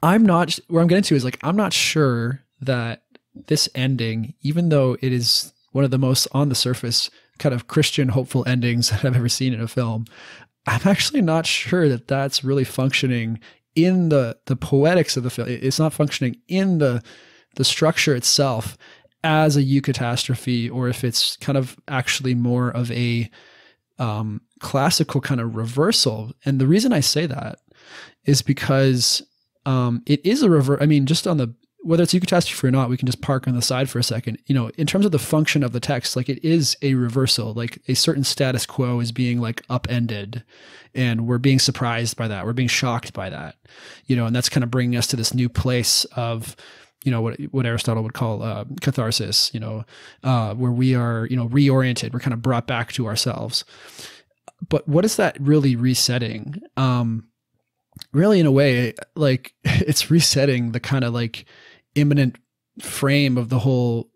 where I'm getting to is like, I'm not sure that this ending, even though it is one of the most on the surface kind of Christian hopeful endings that I've ever seen in a film, I'm actually not sure that that's really functioning in the poetics of the film. It's not functioning in the structure itself as a eucatastrophe, or if it's kind of actually more of a classical kind of reversal. And the reason I say that is because it is a reverse. I mean, just on whether it's eucatastrophe or not, we can just park on the side for a second. You know, in terms of the function of the text, like it is a reversal, like a certain status quo is being like upended, and we're being surprised by that. We're being shocked by that, you know, and that's kind of bringing us to this new place of, you know, what Aristotle would call catharsis, you know, where we are, you know, reoriented. We're kind of brought back to ourselves. But what is that really resetting? Really, in a way, like it's resetting the kind of like imminent frame of the whole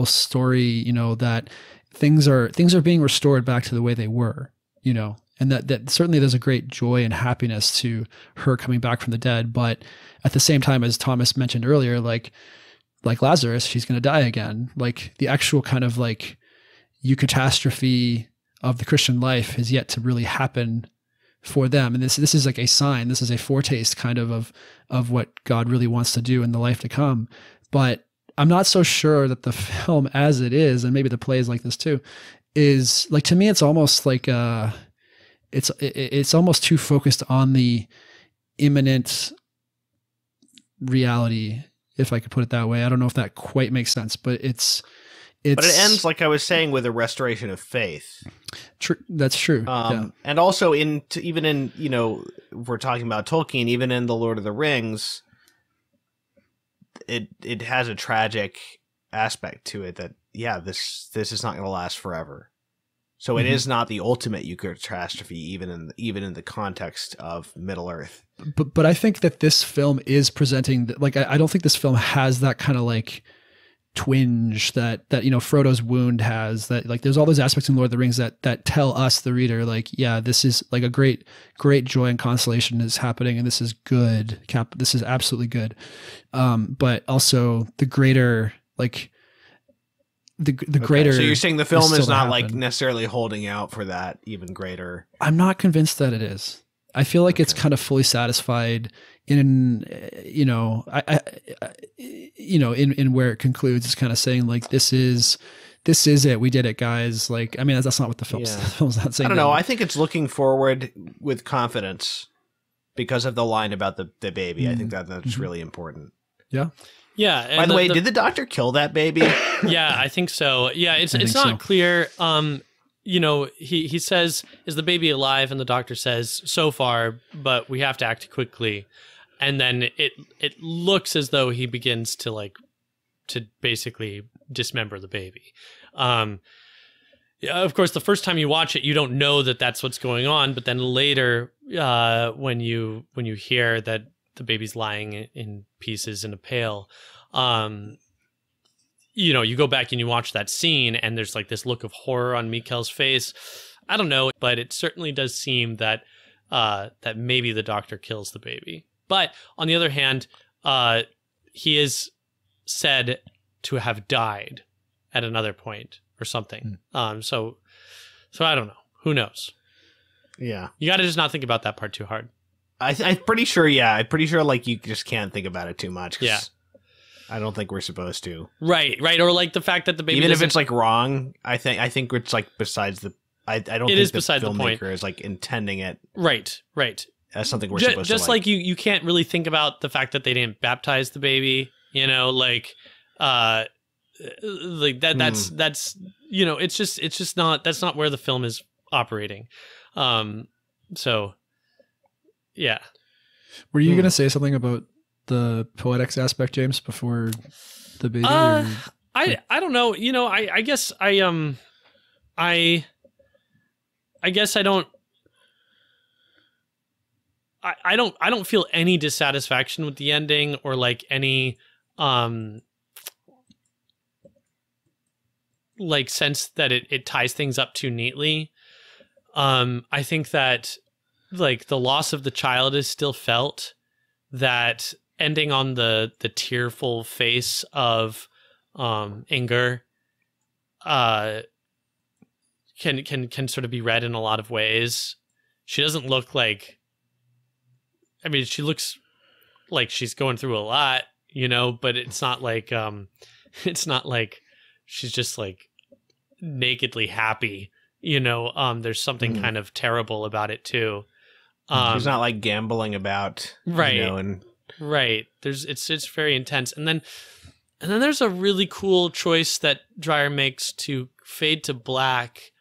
story. You know, that things are being restored back to the way they were. You know, and that certainly there's a great joy and happiness to her coming back from the dead, but at the same time, as Thomas mentioned earlier, like Lazarus, she's going to die again. Like the actual kind of like eucatastrophe of the Christian life has yet to really happen for them. And this is like a sign, this is a foretaste kind of what God really wants to do in the life to come. But I'm not so sure that the film as it is, and maybe the play is like this too, is like, to me, it's almost like it's almost too focused on the imminent reality, if I could put it that way. I don't know if that quite makes sense, but it's but it ends, like I was saying, with a restoration of faith. That's true. And also even in, you know, we're talking about Tolkien, even in The Lord of the Rings, it has a tragic aspect to it that, yeah, this is not going to last forever. So it is not the ultimate catastrophe, even in the context of Middle Earth. But I think that this film is presenting, like, I don't think this film has that kind of like twinge that you know Frodo's wound has, that like there's all those aspects in Lord of the Rings that tell us, the reader, like, yeah, this is like a great joy and consolation is happening, and this is good. This is absolutely good. But also the greater, like the greater. So you're saying the film is not like necessarily holding out for that even greater. I'm not convinced that it is. I feel like it's kind of fully satisfied in, you know, in where it concludes. It's kind of saying like, this is it. We did it, guys. Like, I mean, that's not what the film's not saying. I don't know. I think it's looking forward with confidence because of the line about the baby. I think that's really important. Yeah. Yeah. By the way, did the doctor kill that baby? Yeah, I think so. Yeah, it's not clear. You know, he says, "Is the baby alive?" And the doctor says, "So far, but we have to act quickly." And then it looks as though he begins to basically dismember the baby. Yeah, of course, the first time you watch it, you don't know that that's what's going on. But then later, when you hear that the baby's lying in pieces in a pail, you know, you go back and you watch that scene, and there's like this look of horror on Mikkel's face. I don't know, but it certainly does seem that that maybe the doctor kills the baby. But on the other hand, he is said to have died at another point or something. So I don't know. Who knows? Yeah, you got to just not think about that part too hard. I'm pretty sure. Yeah, I'm pretty sure. Like, you just can't think about it too much. Yeah. I don't think we're supposed to. Right. Or like the fact that the baby, even if it's like wrong, I think it's like besides the. I don't think the filmmaker is like intending it. Right. As something we're supposed to. Just like you can't really think about the fact that they didn't baptize the baby. You know, like that. That's you know, it's just not, that's not where the film is operating. So yeah. Were you gonna say something about the poetics aspect, James, before the baby? I don't know. You know, I guess I guess I don't feel any dissatisfaction with the ending, or like any like sense that it ties things up too neatly. I think that like the loss of the child is still felt, that ending on the tearful face of Inger can sort of be read in a lot of ways. She doesn't look like, I mean, she looks like she's going through a lot, you know, but it's not like she's just like nakedly happy, you know. There's something kind of terrible about it too. She's not like gambling about, right, you know, and right. It's very intense, and then there's a really cool choice that Dreyer makes to fade to black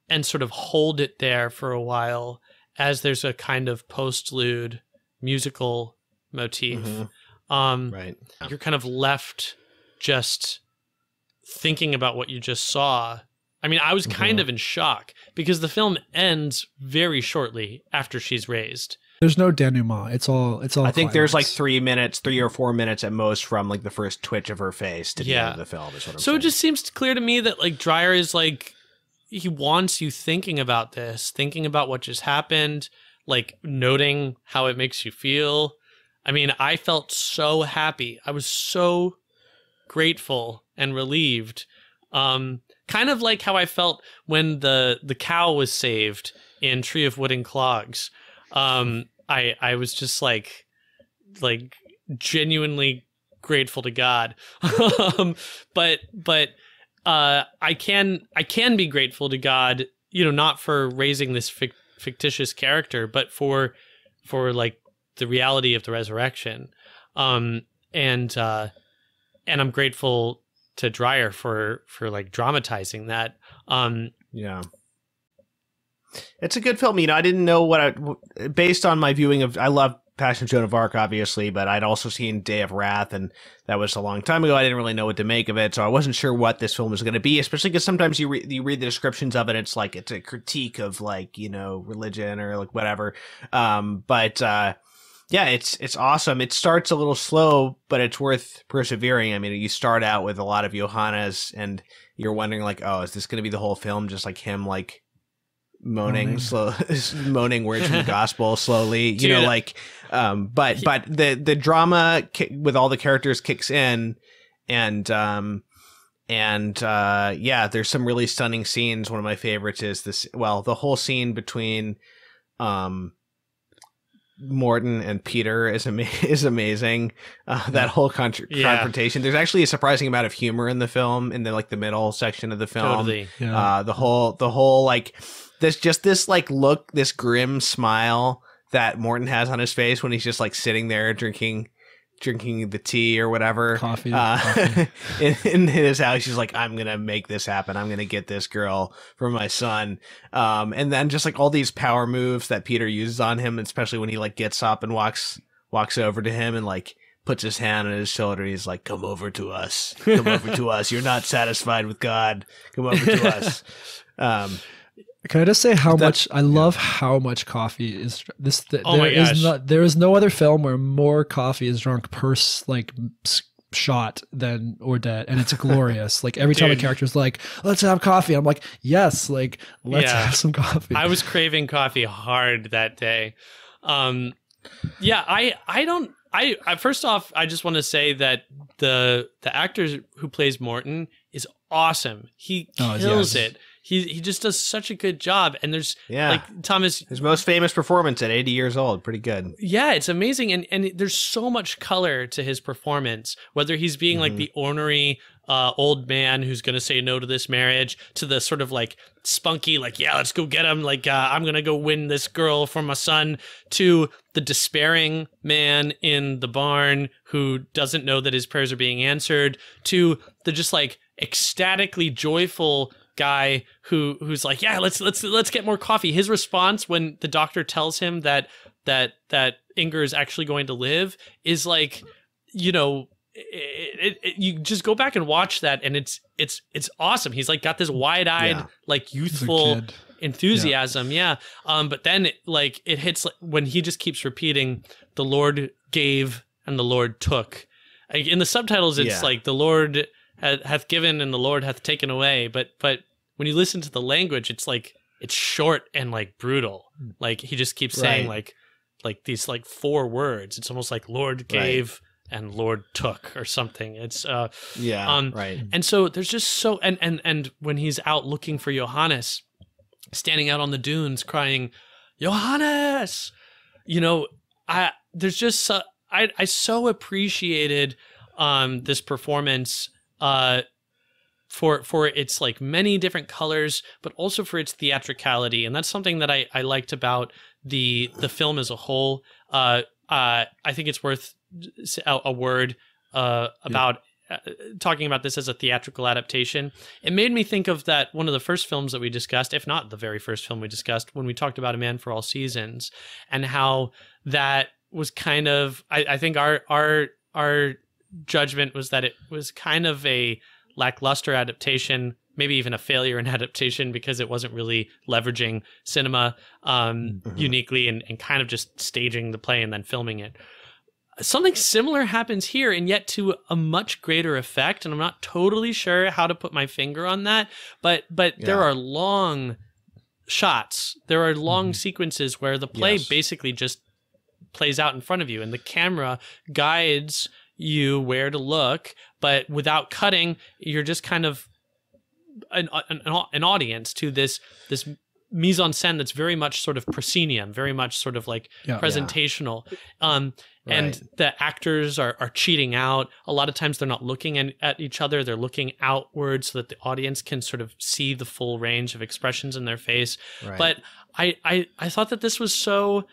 and sort of hold it there for a while as there's a kind of postlude musical motif. Right. You're kind of left just thinking about what you just saw. I mean, I was kind of in shock because the film ends very shortly after she's raised. There's no denouement. It's all. I think there's like 3 or 4 minutes at most from like the first twitch of her face to the end of the film. Is what I'm saying. It just seems clear to me that like Dreyer is like, he wants you thinking about this, thinking about what just happened, like noting how it makes you feel. I mean, I felt so happy. I was so grateful and relieved. Kind of like how I felt when the cow was saved in Tree of Wooden Clogs. I was just like genuinely grateful to God. But I can be grateful to God, you know, not for raising this fictitious character, but for like the reality of the resurrection. And I'm grateful to Dreyer for like dramatizing that. Yeah. It's a good film. You know, I didn't know based on my viewing of, I love Passion of Joan of Arc, obviously, but I'd also seen Day of Wrath, and that was a long time ago. I didn't really know what to make of it, so I wasn't sure what this film was going to be, especially because sometimes you read the descriptions of it, it's like, it's a critique of, like, you know, religion or like whatever. Yeah, it's awesome. It starts a little slow, but it's worth persevering. I mean, you start out with a lot of Johannes, and you're wondering, like, oh, is this going to be the whole film? Just like him, like, moaning words from the gospel slowly, you know, like, but the drama with all the characters kicks in, and yeah, there's some really stunning scenes. One of my favorites is the whole scene between Morton and Peter is amazing. That whole confrontation. There's actually a surprising amount of humor in the film, in the middle section of the film. Totally. Yeah. The whole like this like look, this grim smile that Morton has on his face when he's just like sitting there drinking the tea or whatever. Coffee. In his house, he's like, I'm going to make this happen. I'm going to get this girl for my son. And then just like all these power moves that Peter uses on him, especially when he like gets up and walks over to him and like puts his hand on his shoulder. He's like, come over to us. Come over to us. You're not satisfied with God. Come over to us. Can I just say how much I love how much coffee is this? There is no other film where more coffee is drunk per shot than Ordet, and it's glorious. Like every time a character's like, "Let's have coffee," I'm like, "Yes, like let's have some coffee." I was craving coffee hard that day. First off, I just want to say that the actor who plays Morton is awesome. He kills it. He just does such a good job. And there's like Thomas, his most famous performance at 80 years old. Pretty good. Yeah, it's amazing. And there's so much color to his performance, whether he's being like the ornery old man who's going to say no to this marriage, to the sort of like spunky, like, yeah, let's go get him. Like, I'm going to go win this girl for my son, to the despairing man in the barn who doesn't know that his prayers are being answered, to the just like ecstatically joyful guy who's like, yeah, let's get more coffee. His response when the doctor tells him that Inger is actually going to live is like, you know, you just go back and watch that, and it's awesome. He's like got this wide-eyed, like youthful enthusiasm. But then it hits when he just keeps repeating, the Lord gave and the Lord took. Like, in the subtitles, it's like the Lord hath given and the Lord hath taken away. But when you listen to the language, it's like, it's short and like brutal. Like he just keeps saying like these like 4 words. It's almost like Lord gave and Lord took or something. It's And so there's just so, and when he's out looking for Johannes, standing out on the dunes crying, Johannes, you know, I so appreciated this performance for its like many different colors, but also for its theatricality. And that's something that I liked about the film as a whole. I think it's worth a word about talking about this as a theatrical adaptation. It made me think of that one of the first films that we discussed, if not the very first film we discussed, when we talked about A Man for All Seasons, and how that was kind of, I think our judgment was that it was kind of a lackluster adaptation, maybe even a failure in adaptation, because it wasn't really leveraging cinema uniquely and kind of just staging the play and then filming it. Something similar happens here, and yet to a much greater effect, and I'm not totally sure how to put my finger on that, but there are long shots, there are long sequences where the play basically just plays out in front of you, and the camera guides you where to look, but without cutting, you're just kind of an audience to this mise en scène that's very much sort of proscenium, very much sort of like presentational. And the actors are cheating out. A lot of times they're not looking at each other, they're looking outwards so that the audience can sort of see the full range of expressions in their face. But I thought that this was so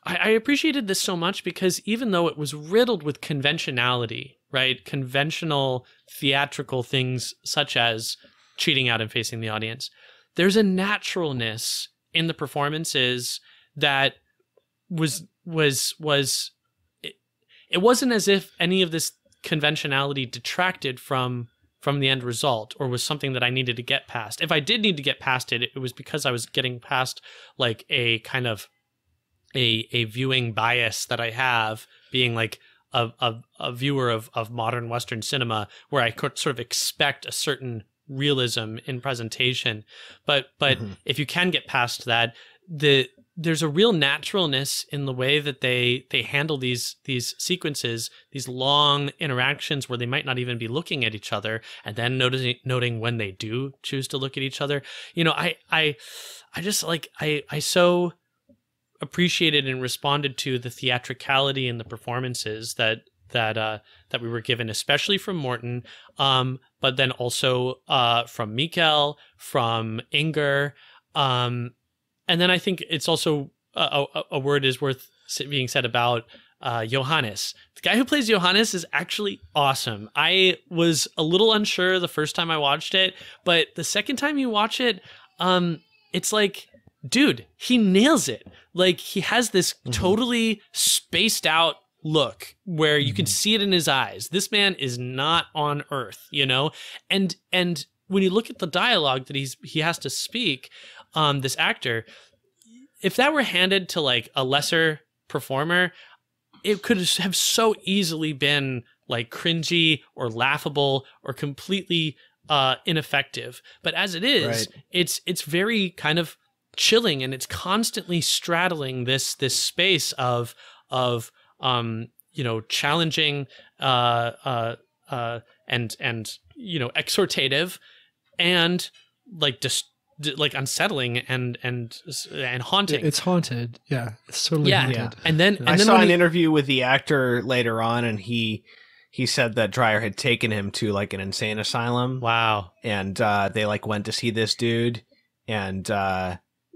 I appreciated this so much because even though it was riddled with conventionality, right? Conventional theatrical things such as cheating out and facing the audience, there's a naturalness in the performances that it wasn't as if any of this conventionality detracted from the end result or was something that I needed to get past. If I did need to get past it, it was because I was getting past like a kind of a viewing bias that I have, being like a viewer of modern Western cinema, where I could sort of expect a certain realism in presentation. But if you can get past that, there's a real naturalness in the way that they handle these sequences, these long interactions where they might not even be looking at each other, and then noting when they do choose to look at each other. You know, I just like I so appreciated and responded to the theatricality in the performances that we were given, especially from Morton, but then also from Mikkel, from Inger. And then I think it's also a word is worth being said about Johannes. The guy who plays Johannes is actually awesome. I was a little unsure the first time I watched it, but the second time you watch it, it's like, dude, he nails it. Like, he has this totally spaced out look where you can see it in his eyes. This man is not on earth, you know? And when you look at the dialogue that he has to speak, this actor, if that were handed to like a lesser performer, it could have so easily been like cringy or laughable or completely ineffective. But as it is, it's very kind of chilling, and it's constantly straddling this space of you know, challenging and you know, exhortative, and like just like unsettling and haunting. It's haunted. Yeah, it's totally haunted. Yeah. And then I saw an interview with the actor later on, and he said that Dreyer had taken him to like an insane asylum. Wow. And they like went to see this dude, and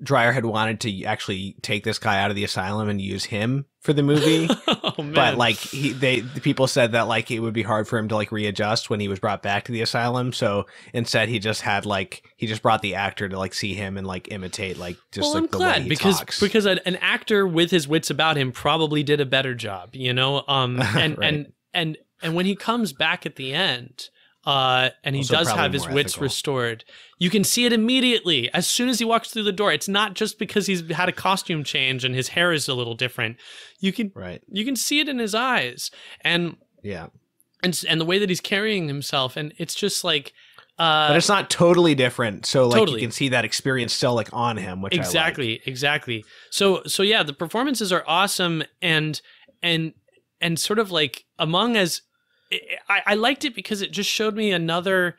Dreyer had wanted to actually take this guy out of the asylum and use him for the movie. Oh, man. But like the people said that like it would be hard for him to like readjust when he was brought back to the asylum. So instead he just brought the actor to like see him and like imitate like just well, like I'm the glad way he because talks. an actor with his wits about him probably did a better job, you know? And Right. and when he comes back at the end, and he Also does probably have his more wits ethical. restored, you can see it immediately as soon as he walks through the door. It's not just because he's had a costume change and his hair is a little different. You can see it in his eyes, and Yeah. and the way that he's carrying himself, and it's just like But it's not totally different. So like Totally. you can see that experience still like on him, which I like. Exactly. So yeah, the performances are awesome, and sort of like among as I liked it because it just showed me another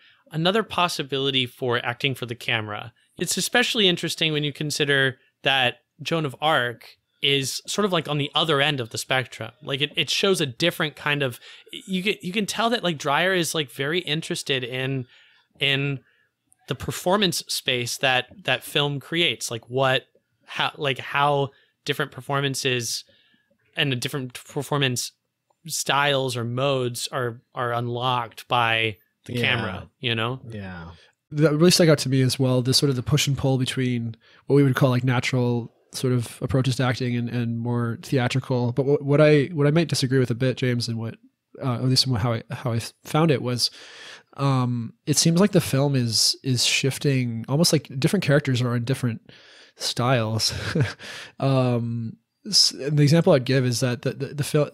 possibility for acting for the camera. It's especially interesting when you consider that Joan of Arc is sort of like on the other end of the spectrum. Like it shows a different kind of, you can tell that like Dreyer is like very interested in the performance space that film creates, like how different performances and the different performance styles or modes are unlocked by the camera, you know? Yeah. That really stuck out to me as well, this sort of the push and pull between what we would call like natural sort of approaches to acting and more theatrical. But what I might disagree with a bit, James, and what at least how I found it was, it seems like the film is shifting, almost like different characters are in different styles. The example I'd give is that the film,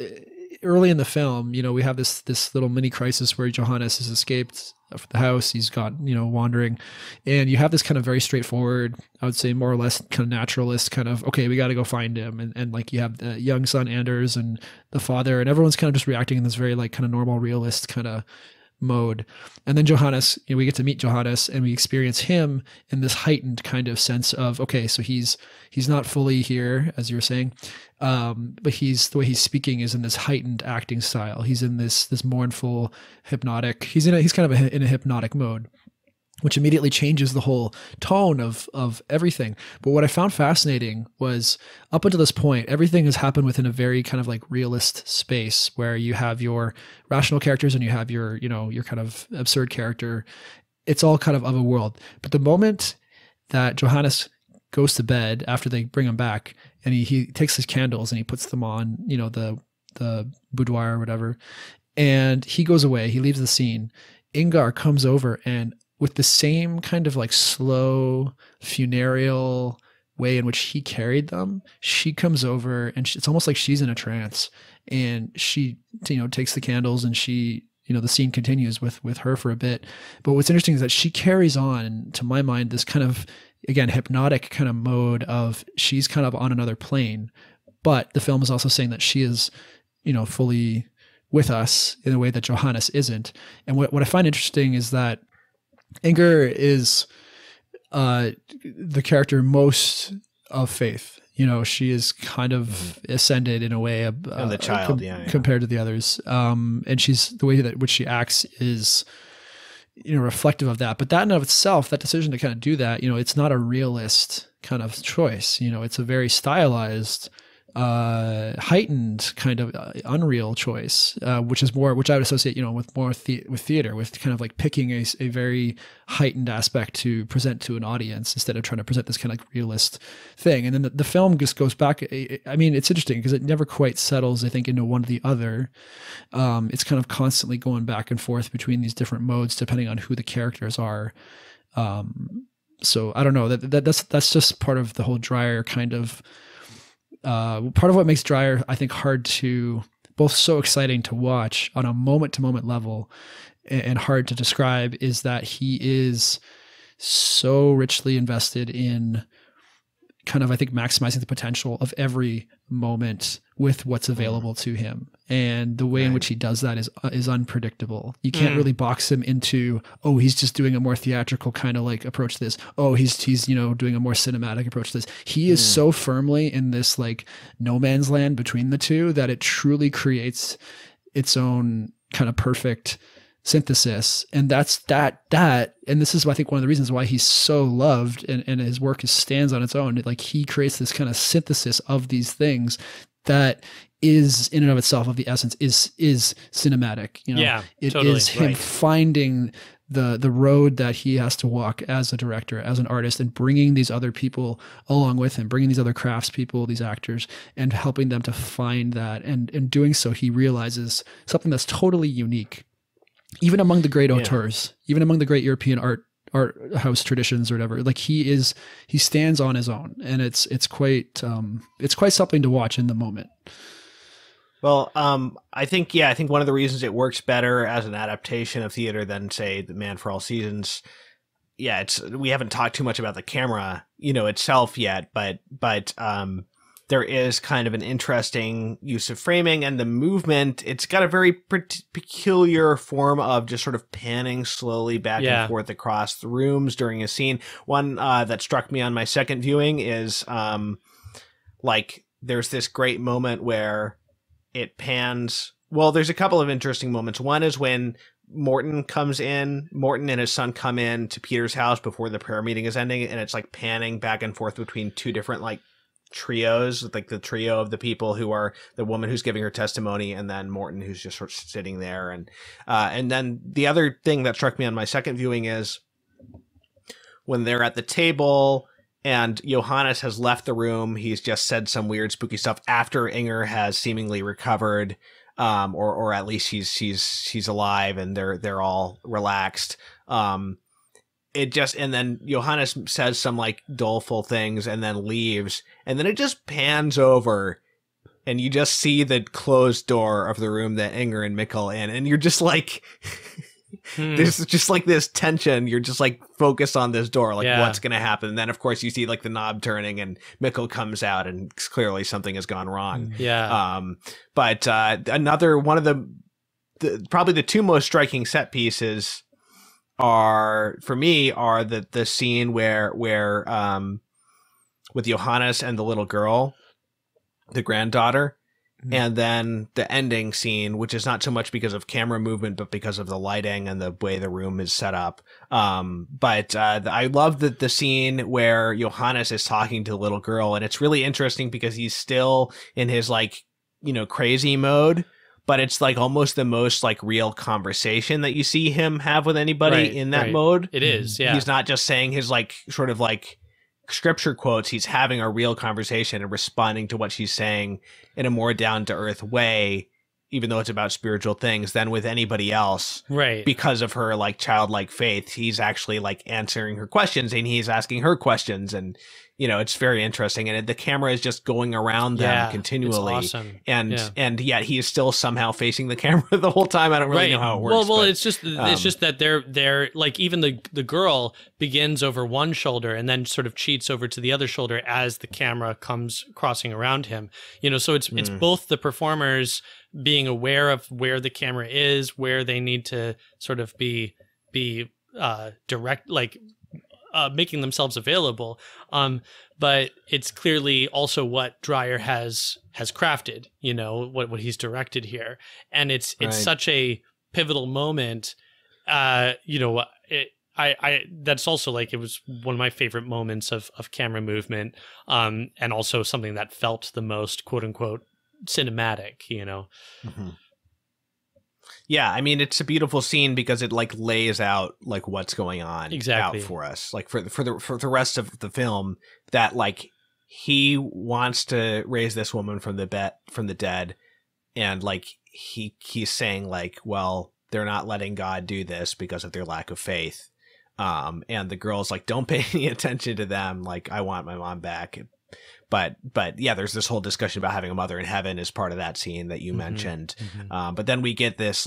early in the film, you know, we have this little mini crisis where Johannes has escaped the house. He's got, you know, wandering, and you have this kind of very straightforward, I would say more or less kind of naturalist kind of, okay, we got to go find him. And like you have the young son Anders and the father, and everyone's kind of just reacting in this very like kind of normal realist kind of mode. And then Johannes, you know, we get to meet Johannes and we experience him in this heightened kind of sense of, okay, so he's not fully here, as you were saying, but the way he's speaking is in this heightened acting style. He's in this mournful, hypnotic, he's kind of in a hypnotic mode. which immediately changes the whole tone of everything. But what I found fascinating was up until this point, everything has happened within a very kind of like realist space where you have your rational characters and you have your kind of absurd character. It's all kind of a world. But the moment that Johannes goes to bed after they bring him back and he takes his candles and he puts them on, the boudoir or whatever, and he goes away, he leaves the scene, Ingar comes over and with the same kind of like slow funereal way in which he carried them, she comes over and it's almost like she's in a trance, and she, takes the candles and she, the scene continues with her for a bit. But what's interesting is that she carries on, to my mind, this kind of, again, hypnotic kind of mode of she's kind of on another plane, but the film is also saying that she is, fully with us in a way that Johannes isn't. And what I find interesting is that Inger is the character most of faith. She is kind of ascended in a way, and the child, compared to the others. And she's the way that which she acts is, reflective of that. But that in of itself, that decision to kind of do that, it's not a realist kind of choice. It's a very stylized, heightened kind of unreal choice, which I would associate, with more with theater, with kind of like picking a very heightened aspect to present to an audience instead of trying to present this kind of like realist thing. And then the film just goes back. I mean, it's interesting because it never quite settles, I think, into one or the other. It's kind of constantly going back and forth between these different modes depending on who the characters are. So I don't know, that's just part of the whole Dreyer kind of, part of what makes Dreyer, I think, hard to, both so exciting to watch on a moment-to-moment level and hard to describe, is that he is so richly invested in kind of, I think, maximizing the potential of every moment with what's available to him. And the way in which he does that is unpredictable. You can't really box him into, oh, he's just doing a more theatrical kind of like approach to this. Oh, he's doing a more cinematic approach to this. He is so firmly in this like no man's land between the two that it truly creates its own kind of perfect synthesis. And that's that. And this is, I think, one of the reasons why he's so loved and his work stands on its own. Like he creates this kind of synthesis of these things that is in and of itself, of the essence, is cinematic. It totally is him finding the road that he has to walk as a director, as an artist, and bringing these other people along with him, bringing these other craftspeople, these actors, and helping them to find that. And in doing so, he realizes something that's totally unique, even among the great auteurs, even among the great European art house traditions or whatever. Like he stands on his own, and it's quite something to watch in the moment. Well, I think one of the reasons it works better as an adaptation of theater than, say, The Man for All Seasons. Yeah, we haven't talked too much about the camera, itself yet, but there is kind of an interesting use of framing and the movement. It's got a very peculiar form of just sort of panning slowly back and forth across the rooms during a scene. One that struck me on my second viewing is like there's this great moment where it pans. Well, there's a couple of interesting moments. One is when Morton and his son come in to Peter's house before the prayer meeting is ending, and it's like panning back and forth between two different like trios, like the trio of the people who are the woman who's giving her testimony and then Morton who's just sort of sitting there. And then the other thing that struck me on my second viewing is when they're at the table and Johannes has left the room. He's just said some weird spooky stuff after Inger has seemingly recovered, or at least she's alive and they're all relaxed. And then Johannes says some like doleful things and then leaves, and then it just pans over and you just see the closed door of the room that Inger and Mikkel in, and you're just like, there's just like this tension. You're just like focused on this door, like what's going to happen. And then of course you see like the knob turning and Mikkel comes out and clearly something has gone wrong. But another one of the probably the two most striking set pieces are the scene where with Johannes and the little girl, the granddaughter, And then the ending scene, which is not so much because of camera movement, but because of the lighting and the way the room is set up. But I love the scene where Johannes is talking to the little girl, and it's really interesting because he's still in his like, crazy mode, but it's like almost the most like real conversation that you see him have with anybody in that mode. It is, yeah. He's not just saying his like sort of like scripture quotes. He's having a real conversation and responding to what she's saying in a more down-to-earth way, even though it's about spiritual things, than with anybody else. Right. Because of her like childlike faith, he's actually like answering her questions and he's asking her questions, and it's very interesting. And the camera is just going around them continually. It's awesome. And yet he is still somehow facing the camera the whole time. I don't really know how it works. Well, it's just that they're like, even the girl begins over one shoulder and then sort of cheats over to the other shoulder as the camera comes crossing around him. So it's both the performers being aware of where the camera is, where they need to sort of be direct, like making themselves available. But it's clearly also what Dreyer has crafted, what he's directed here. And it's such a pivotal moment. That's also like, it was one of my favorite moments of camera movement. And also something that felt the most quote unquote cinematic, Mm-hmm. Yeah, I mean, it's a beautiful scene because it like lays out like what's going on out for us, like for the rest of the film, that like he wants to raise this woman from the dead, and like he's saying like, well, they're not letting God do this because of their lack of faith, and the girl's like, don't pay any attention to them, like I want my mom back. But yeah, there's this whole discussion about having a mother in heaven as part of that scene that you mentioned. Mm-hmm. But then we get this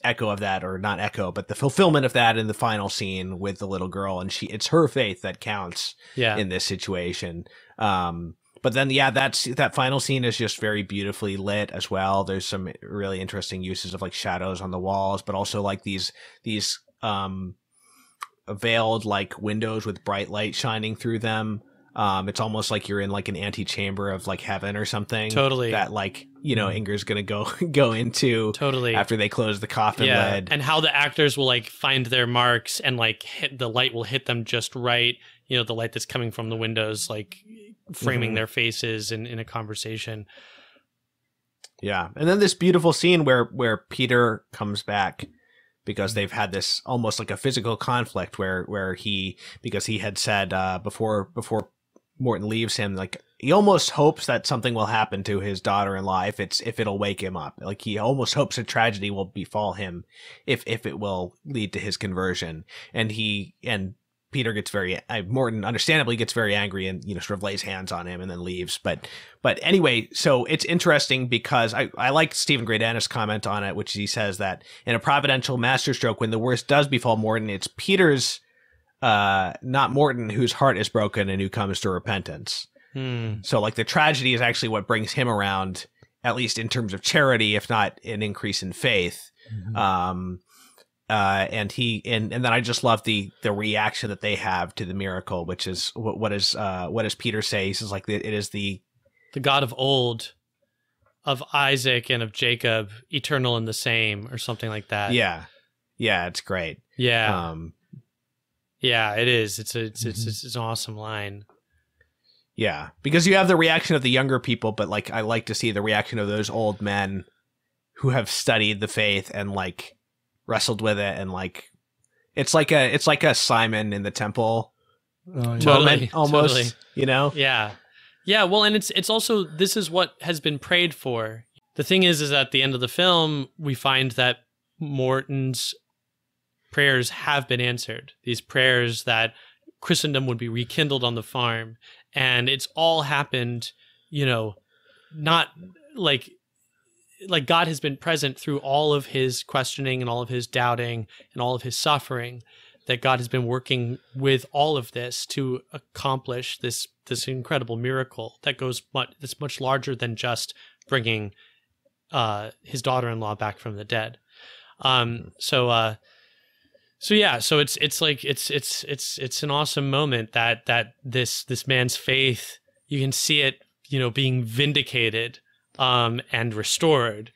echo of that, or not echo, but the fulfillment of that in the final scene with the little girl, and it's her faith that counts in this situation. But then, that final scene is just very beautifully lit as well. There's some really interesting uses of like shadows on the walls, but also like these veiled like windows with bright light shining through them. It's almost like you're in like an antechamber of like heaven or something. Totally. That like, Inger's going to go into after they close the coffin lid. And how the actors will like find their marks and like the light will hit them just right. The light that's coming from the windows, like framing their faces in a conversation. Yeah. And then this beautiful scene where Peter comes back, because they've had this almost like a physical conflict where because he had said before Morton leaves him, like he almost hopes that something will happen to his daughter-in-law if it'll wake him up. Like he almost hopes a tragedy will befall him if it will lead to his conversion. And Peter gets Morton understandably gets very angry and sort of lays hands on him and then leaves. But anyway, so it's interesting because I like Stephen Greydanus' comment on it, which he says that in a providential masterstroke, when the worst does befall Morton, it's Peter's not Morton whose heart is broken and who comes to repentance. So like the tragedy is actually what brings him around, at least in terms of charity, if not an increase in faith. And then I just love the reaction that they have to the miracle, which is what does Peter say? He says like it is the God of old, of Isaac and of Jacob, eternal and the same, or something like that. Yeah, it's great. Yeah, yeah, it is. It's an awesome line. Yeah, because you have the reaction of the younger people, but like I like to see the reaction of those old men who have studied the faith and like wrestled with it, and like it's like a Simon in the temple moment almost. Yeah, well, and it's also, this is what has been prayed for. The thing is at the end of the film we find that Morton's prayers have been answered, these prayers that Christendom would be rekindled on the farm, and it's all happened not like God has been present through all of his questioning and all of his doubting and all of his suffering, that God has been working with all of this to accomplish this incredible miracle that's much larger than just bringing his daughter-in-law back from the dead. So it's an awesome moment that this man's faith, you can see it, being vindicated and restored.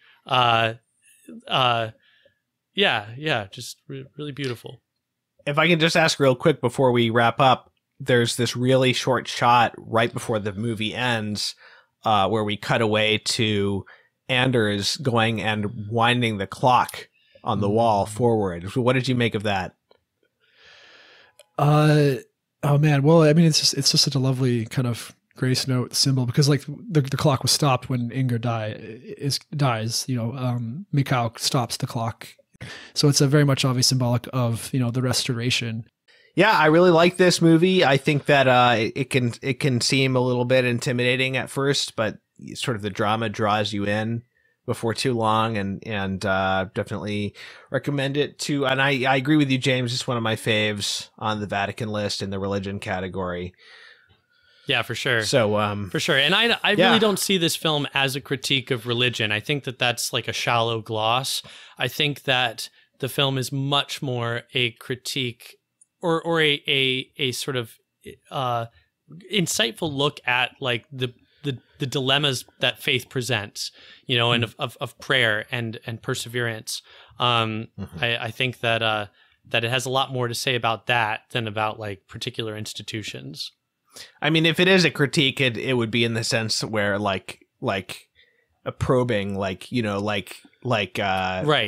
Just really beautiful. If I can just ask real quick before we wrap up, there's this really short shot right before the movie ends where we cut away to Anders going and winding the clock on the wall forward. What did you make of that? Oh man, well, I mean, it's just such a lovely kind of grace note symbol, because like the clock was stopped when Inger dies. Mikkel stops the clock, so it's a very much obviously symbolic of the restoration. Yeah, I really like this movie. I think that it can seem a little bit intimidating at first, but sort of the drama draws you in before too long, and definitely recommend it to. And I agree with you, James. It's one of my faves on the Vatican list in the religion category. Yeah, for sure. So, for sure. And I really don't see this film as a critique of religion. I think that that's like a shallow gloss. I think that the film is much more a critique or a sort of insightful look at like the dilemmas that faith presents, and of prayer and perseverance. I think that it has a lot more to say about that than about like particular institutions. I mean, if it is a critique, it would be in the sense where like a probing, right.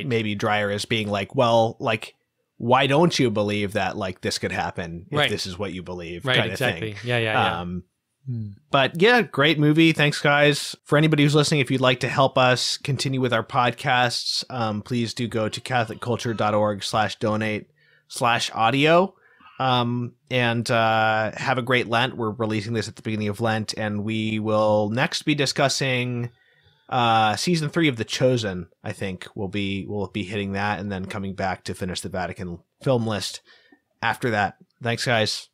Maybe Dreyer is being like, well, like, why don't you believe that like this could happen if this is what you believe? Right, kind exactly. of thing. Yeah. But yeah, great movie. Thanks, guys. For anybody who's listening, if you'd like to help us continue with our podcasts, please do go to catholicculture.org/donate/audio. And have a great Lent. We're releasing this at the beginning of Lent, and we will next be discussing season 3 of The Chosen. I think we'll be hitting that, and then coming back to finish the Vatican film list after that. Thanks, guys.